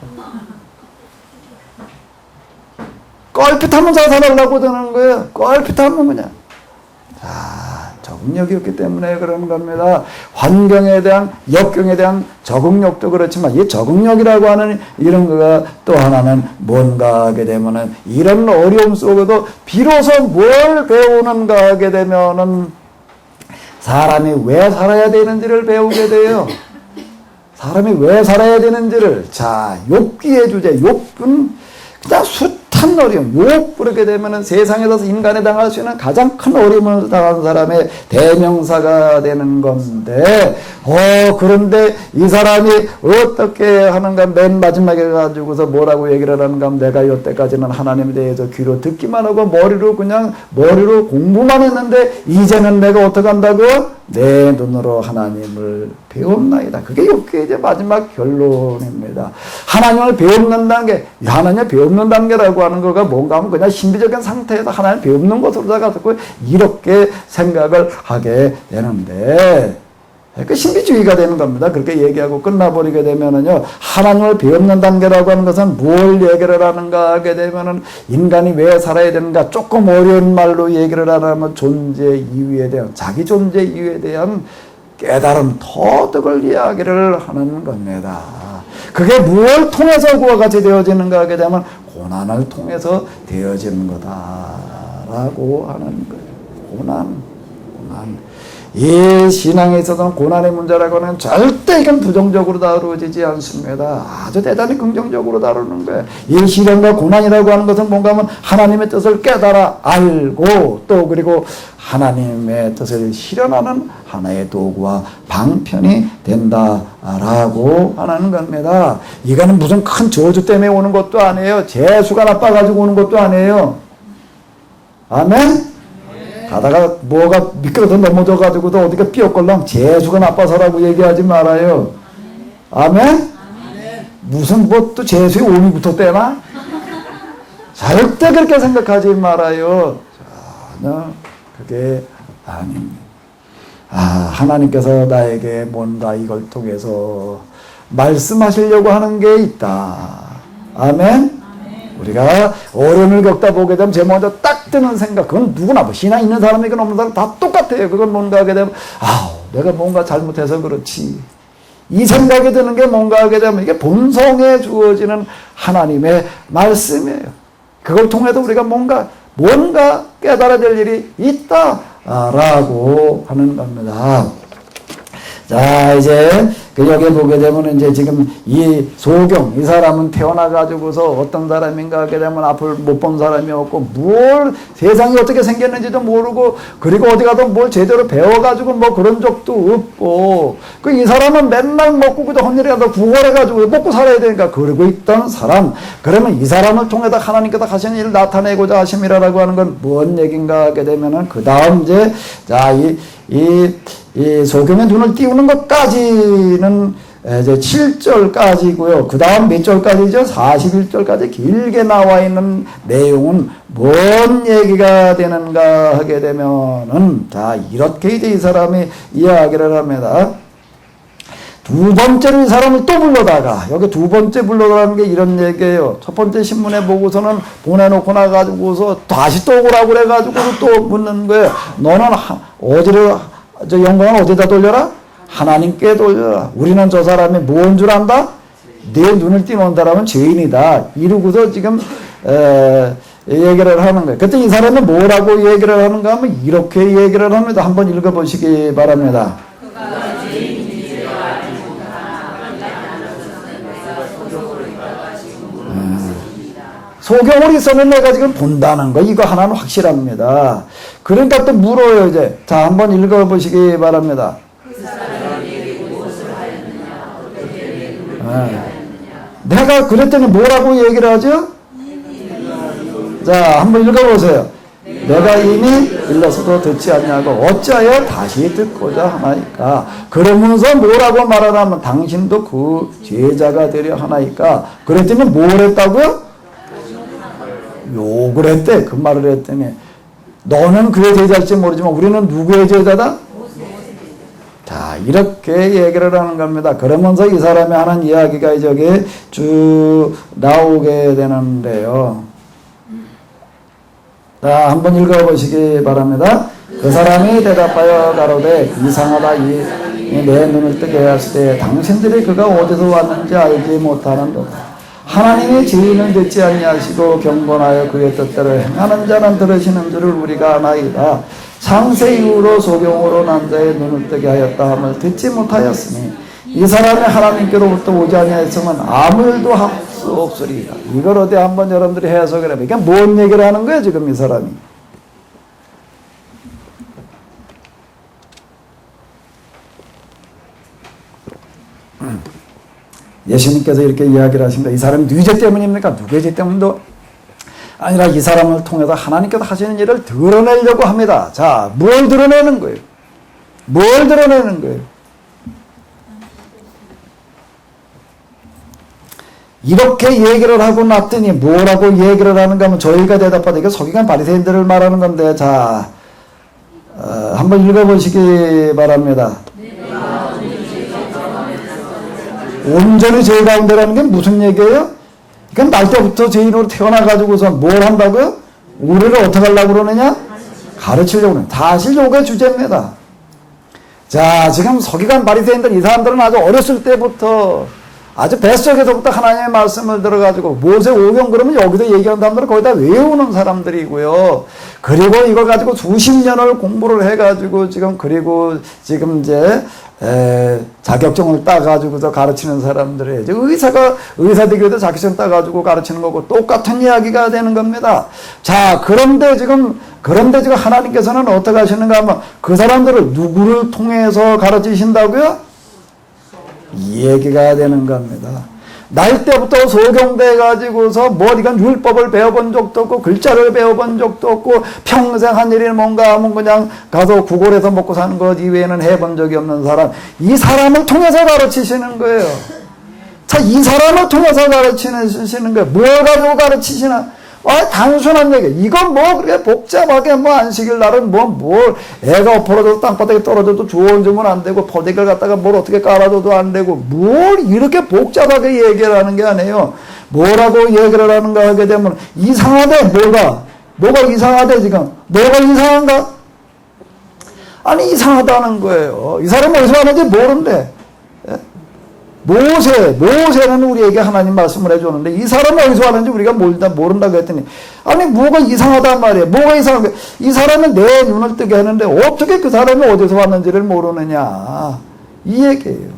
껄핏하면 자살하려고 드는 거예요. 껄핏하면 그냥. 적응력이 없기 때문에 그러는 겁니다. 환경에 대한, 역경에 대한 적응력도 그렇지만 이 적응력이라고 하는 이런 거가 또 하나는 뭔가 하게 되면은 이런 어려움 속에도 비로소 뭘 배우는가 하게 되면은 사람이 왜 살아야 되는지를 배우게 돼요. 사람이 왜 살아야 되는지를. 자, 욥기의 주제. 욥은 그냥 숱한 어려움, 욕 부르게 되면은 세상에서 인간에 당할 수 있는 가장 큰 어려움을 당한 사람의 대명사가 되는 건데, 그런데 이 사람이 어떻게 하는가 맨 마지막에 가지고서 뭐라고 얘기를 하는가 하면 내가 여태까지는 하나님에 대해서 귀로 듣기만 하고 머리로 공부만 했는데 이제는 내가 어떻게 한다고요? 내 눈으로 하나님을 배웠나이다. 그게 욥기의 이제 마지막 결론입니다. 하나님을 배우는 단계, 하나님을 배우는 단계라고 하는 거가 뭔가 하면 그냥 신비적인 상태에서 하나님을 배우는 것으로 가지고 이렇게 생각을 하게 되는데, 그 신비주의가 되는 겁니다. 그렇게 얘기하고 끝나버리게 되면은요, 하나님을 배우는 단계라고 하는 것은 뭘 얘기를 하는가 하게 되면은 인간이 왜 살아야 되는가, 조금 어려운 말로 얘기를 하면 존재 이유에 대한, 자기 존재 이유에 대한 깨달음, 터득을 이야기를 하는 겁니다. 그게 무엇을 통해서 그와 같이 되어지는가 하게 되면 고난을 통해서 되어지는 거다라고 하는 거예요. 고난. 이 신앙에 있어서는 고난의 문제라고 하는 절대 이건 부정적으로 다루어지지 않습니다. 아주 대단히 긍정적으로 다루는 거예요. 이 시련과 고난이라고 하는 것은 뭔가 하면 하나님의 뜻을 깨달아 알고 또 그리고 하나님의 뜻을 실현하는 하나의 도구와 방편이 된다라고 하는 겁니다. 이거는 무슨 큰 저주 때문에 오는 것도 아니에요. 재수가 나빠가지고 오는 것도 아니에요. 아멘? 가다가 뭐가 미끄러져 넘어져가지고도 어디가 삐었걸랑 재수가 나빠서라고 얘기하지 말아요. 아멘? 무슨 뭐 또 재수에 오미 붙었대나? 절대 그렇게 생각하지 말아요. 전혀 그게 아닙니다. 하나님께서 나에게 뭔가 이걸 통해서 말씀하시려고 하는 게 있다. 아멘? 우리가 어려움을 겪다 보게 되면 제일 먼저 딱 드는 생각, 그건 누구나 신앙 있는 사람이건 없는 사람 다 똑같아요. 그건 뭔가 하게 되면 내가 뭔가 잘못해서 그렇지, 이 생각이 드는 게 뭔가 하게 되면 이게 본성에 주어지는 하나님의 말씀이에요. 그걸 통해서 우리가 뭔가 깨달아야 될 일이 있다라고 하는 겁니다. 자, 이제 여기 보게 되면 이제 지금 이 소경, 이 사람은 태어나가지고서 어떤 사람인가 하게 되면 앞을 못 본 사람이었고, 세상이 어떻게 생겼는지도 모르고, 그리고 어디 가도 뭘 제대로 배워가지고 뭐 그런 적도 없고, 이 사람은 맨날 먹고 그저 헛일이라도 구걸해가지고 먹고 살아야 되니까 그러고 있던 사람. 그러면 이 사람을 통해서 하나님께서 하시는 일을 나타내고자 하심이라고 하는 건 뭔 얘기인가 하게 되면은, 그 다음 이제, 자, 이 소경의 눈을 띄우는 것까지는 이제 7절까지고요. 그 다음 몇 절까지죠? 41절까지 길게 나와 있는 내용은 뭔 얘기가 되는가 하게 되면은, 자, 이렇게 이제 이 사람이 이야기를 합니다. 두 번째로 이 사람을 또 불러다가, 여기 두 번째 불러다가는 게 이런 얘기예요. 첫 번째 신문에 보고서는 보내놓고 나가지고서 다시 또 오라고 그래가지고 또 묻는 거예요. 너는 영광은 어디다 돌려라? 하나님께 돌려라. 우리는 저 사람이 뭔 줄 안다? 내 눈을 띄는 사람은 죄인이다. 이러고서 지금 얘기를 하는 거예요. 그때 이 사람이 뭐라고 얘기를 하는가 하면 이렇게 얘기를 합니다. 한번 읽어보시기 바랍니다. 소경을 있었는 내가 지금 본다는 거, 이거 하나는 확실합니다. 그러니까 또 물어요, 이제. 자, 한번 읽어보시기 바랍니다. 내가 그랬더니 뭐라고 얘기를 하죠? 자, 한번 읽어보세요. 내가 이미 일러서도 듣지 않냐고 어찌하여 다시 듣고자 하나이까. 그러면서 뭐라고 말하냐면 당신도 그 제자가 되려 하나이까. 그랬더니 뭘 했다고요? 욕을 했대. 그 말을 했더니 너는 그의 제자일지 모르지만 우리는 누구의 제자다? 자, 이렇게 얘기를 하는 겁니다. 그러면서 이 사람이 하는 이야기가 저기 쭉 나오게 되는데요. 자, 한번 읽어보시기 바랍니다. 그 사람이 대답하여 가로되 이상하다. 내 눈을 뜨게 하였을 때 당신들이 그가 어디서 왔는지 알지 못하는도다. 하나님이 증인을 듣지 아니하시고 경건하여 그의 뜻대로 행하는 자는 들으시는 줄을 우리가 아나이다. 창세 이후로 소경으로 난 자의 눈을 뜨게 하였다 함을 듣지 못하였으니 이 사람이 하나님께로부터 오지 아니하였으면 아무 일도 할 수 없으리라. 이걸 어디 한번 여러분들이 해석을 해보니까 그러니까 뭔 얘기를 하는 거예요 지금 이 사람이? 예수님께서 이렇게 이야기를 하십니다. 이 사람이 누구의 죄 때문입니까? 누구의 죄 때문도 아니라 이 사람을 통해서 하나님께서 하시는 일을 드러내려고 합니다. 자, 뭘 드러내는 거예요? 뭘 드러내는 거예요? 이렇게 얘기를 하고 났더니 뭐라고 얘기를 하는가 하면 저희가 대답하다 이게 서기관 바리새인들을 말하는 건데, 자, 한번 읽어보시기 바랍니다. 온전히 죄 가운데라는 게 무슨 얘기예요? 그러니까 날 때부터 죄인으로 태어나가지고서 뭘 한다고요? 우리를 어떻게 하려고 그러느냐? 가르치려고 하는 사실 요게 주제입니다. 자, 지금 서기관 바리새인들 이 사람들은 아주 어렸을 때부터 아주 뱃속에서부터 하나님의 말씀을 들어가지고 모세 오경 그러면 여기서 얘기하는 사람들은 거의 다 외우는 사람들이고요. 그리고 이걸 가지고 수십 년을 공부를 해가지고 그리고 지금 이제 자격증을 따가지고서 가르치는 사람들이에요. 이제 의사 되기도 자격증 따가지고 가르치는 거고 똑같은 이야기가 되는 겁니다. 자, 그런데 지금 하나님께서는 어떻게 하시는가 하면 그 사람들을 누구를 통해서 가르치신다고요? 이 얘기가 되는 겁니다. 날 때부터 소경돼 가지고서 이건 율법을 배워본 적도 없고 글자를 배워본 적도 없고 평생 한 일이 뭔가 하면 그냥 가서 구걸해서 먹고 사는 것 이외에는 해본 적이 없는 사람, 이 사람을 통해서 가르치시는 거예요. 자, 이 사람을 통해서 가르치시는 거예요. 뭘 가지고 가르치시나? 단순한 얘기. 이건 뭐, 그렇게 복잡하게 뭐, 안식일 날은 뭘, 애가 엎어져도 땅바닥에 떨어져도 주워주면 안 되고, 포대기를 갖다가 뭘 어떻게 깔아줘도 안 되고, 뭘 이렇게 복잡하게 얘기를 하는 게 아니에요. 뭐라고 얘기를 하는가 하게 되면, 이상하대, 뭐가 이상하대, 지금. 뭐가 이상한가? 아니, 이상하다는 거예요. 이 사람이 어디서 왔는지 모른대. 모세는 우리에게 하나님 말씀을 해주는데 이 사람이 어디서 왔는지 우리가 모른다고 했더니 아니 뭐가 이상하단 말이에요. 뭐가 이상한 거야. 이 사람은 내 눈을 뜨게 하는데 어떻게 그 사람이 어디서 왔는지를 모르느냐 이 얘기예요.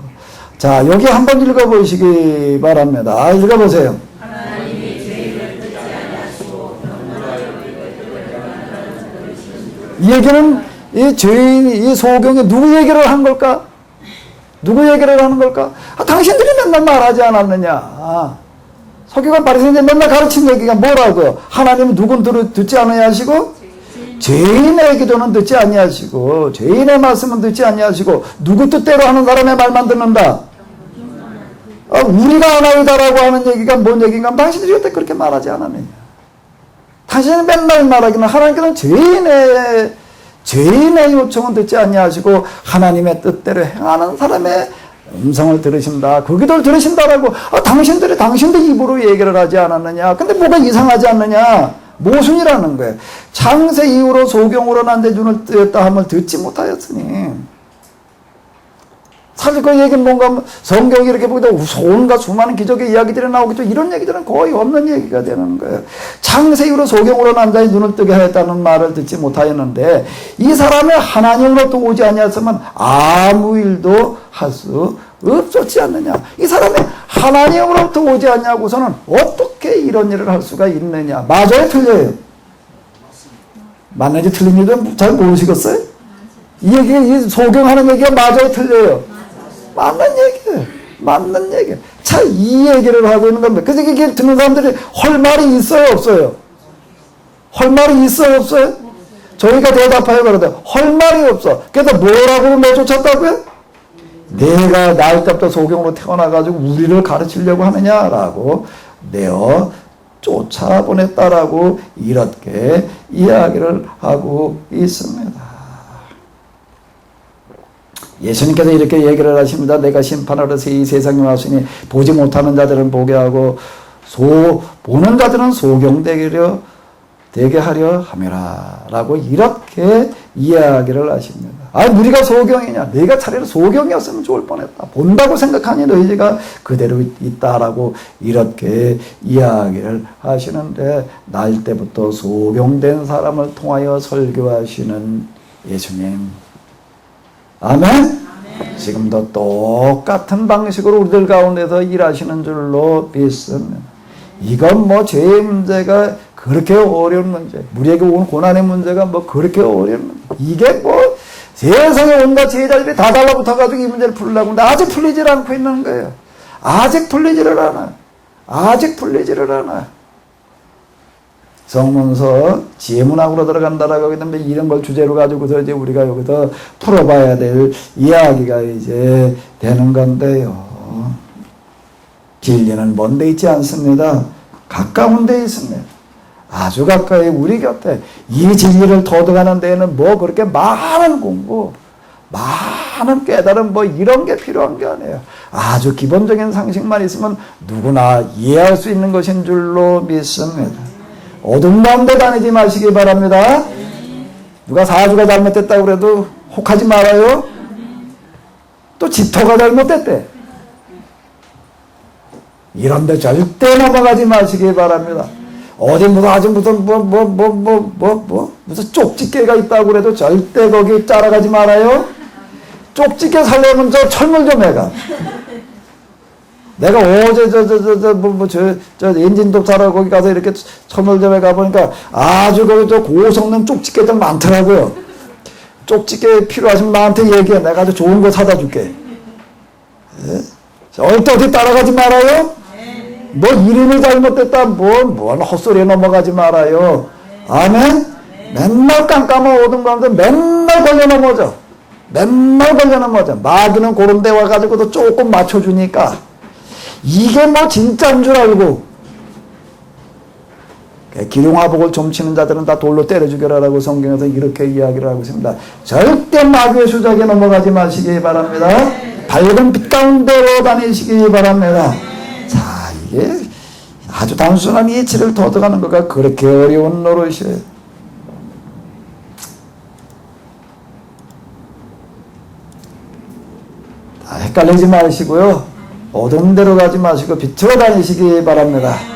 자 여기 한번 읽어보시기 바랍니다. 읽어보세요. 이 얘기는 이 죄인이 이 소경이 누구 얘기를 한 걸까? 누구 얘기를 하는 걸까? 당신들이 맨날 말하지 않았느냐. 서기관 바리새인들이 맨날 가르친 얘기가 뭐라고요? 하나님은 누군 듣지 아니하시고 죄인의 기도는 듣지 아니하시고 죄인의 말씀은 듣지 아니하시고 누구 뜻대로 하는 사람의 말만 듣는다. 우리가 하나이다라고 하는 얘기가 뭔 얘기인가? 당신들이 그때 그렇게 말하지 않았느냐. 당신은 맨날 말하기는 하나님께서는 죄인의 요청은 듣지 아니하시고 하나님의 뜻대로 행하는 사람의 음성을 들으신다. 그 기도를 들으신다라고 당신들 입으로 얘기를 하지 않았느냐. 근데 뭐가 이상하지 않느냐. 모순이라는 거예요. 창세 이후로 소경으로 난 데 눈을 뜨였다 함을 듣지 못하였으니 사실 그 얘기는 뭔가 성경이 이렇게 보기도 온갖 수많은 기적의 이야기들이 나오겠죠. 이런 얘기들은 거의 없는 얘기가 되는 거예요. 창세 이후로 소경으로 난 자의 눈을 뜨게 하였다는 말을 듣지 못하였는데 이 사람이 하나님으로부터 오지 아니었으면 아무 일도 할 수 없었지 않느냐. 이 사람이 하나님으로부터 오지 않냐고서는 어떻게 이런 일을 할 수가 있느냐. 맞아요? 틀려요? 맞는지 틀린지도 잘 모르시겠어요? 이 소경하는 얘기가 맞아요? 틀려요? 맞는 얘기예요. 자, 이 얘기를 하고 있는 겁니다. 그래서 이게 듣는 사람들이 헐 말이 있어요, 없어요? 헐 말이 있어요, 없어요? 저희가 대답하여 그러다 헐 말이 없어. 그래서 뭐라고 내쫓았다고요? 내가 나이 때부터 소경으로 태어나가지고 우리를 가르치려고 하느냐라고 내어 쫓아보냈다라고 이렇게 이야기를 하고 있습니다. 예수님께서 이렇게 얘기를 하십니다. 내가 심판하러서 이 세상에 왔으니 보지 못하는 자들은 보게 하고 보는 자들은 소경되게 하려 함이라 라고 이렇게 이야기를 하십니다. 우리가 소경이냐? 네가 차라리 소경이었으면 좋을 뻔했다. 본다고 생각하니 너희가 그대로 있다라고 이렇게 이야기를 하시는데 날 때부터 소경된 사람을 통하여 설교하시는 예수님. 아멘? 지금도 똑같은 방식으로 우리들 가운데서 일하시는 줄로 믿습니다. 이건 뭐 죄의 문제가 그렇게 어려운 문제, 우리에게 온 고난의 문제가 뭐 그렇게 어려운 문제, 이게 뭐 세상에 온갖 제자들이 다 달라붙어가지고 이 문제를 풀려고 하는데 아직 풀리질 않고 있는 거예요. 아직 풀리지를 않아요. 성문서 지혜문학으로 들어간다라고 하기 때문에 이런 걸 주제로 가지고서 이제 우리가 여기서 풀어봐야 될 이야기가 이제 되는 건데요. 진리는 먼 데 있지 않습니다. 가까운 데 있습니다. 아주 가까이 우리 곁에 이 진리를 터득하는 데에는 뭐 그렇게 많은 공부, 많은 깨달음 뭐 이런 게 필요한 게 아니에요. 아주 기본적인 상식만 있으면 누구나 이해할 수 있는 것인 줄로 믿습니다. 어둠 가운데 다니지 마시기 바랍니다. 누가 사주가 잘못됐다고 그래도 혹하지 말아요. 또 집터가 잘못됐대. 이런데 절대 넘어가지 마시기 바랍니다. 어디 무슨 쪽집게가 있다고 그래도 절대 거기 따라가지 말아요. 쪽집게 살려면 저 철물 좀 해가. 내가 어제 저 엔진독사라고 거기 가서 이렇게 철물점에 가보니까 아주 거기 저 고성능 쪽집게들 많더라고요. 쪽집게 필요하시면 나한테 얘기해. 내가 아주 좋은 거 사다 줄게. 절대 어디 따라가지 말아요. 뭐 이름이 잘못됐다 뭔 헛소리에 넘어가지 말아요. 아멘. 맨날 깜깜한 어둠 가운데 맨날 걸려 넘어져. 마귀는 그런 데 와가지고도 조금 맞춰주니까 이게 뭐 진짜인 줄 알고 기룡화복을 점치는 자들은 다 돌로 때려 죽여라라고 성경에서 이렇게 이야기를 하고 있습니다. 절대 마귀의 수작에 넘어가지 마시기 바랍니다. 밝은 빛 가운데로 다니시기 바랍니다. 자, 이게 아주 단순한 이치를 터득하는 것가 그렇게 어려운 노릇이에요. 헷갈리지 마시고요. 어두운 데로 가지 마시고 빛으로 다니시기 바랍니다.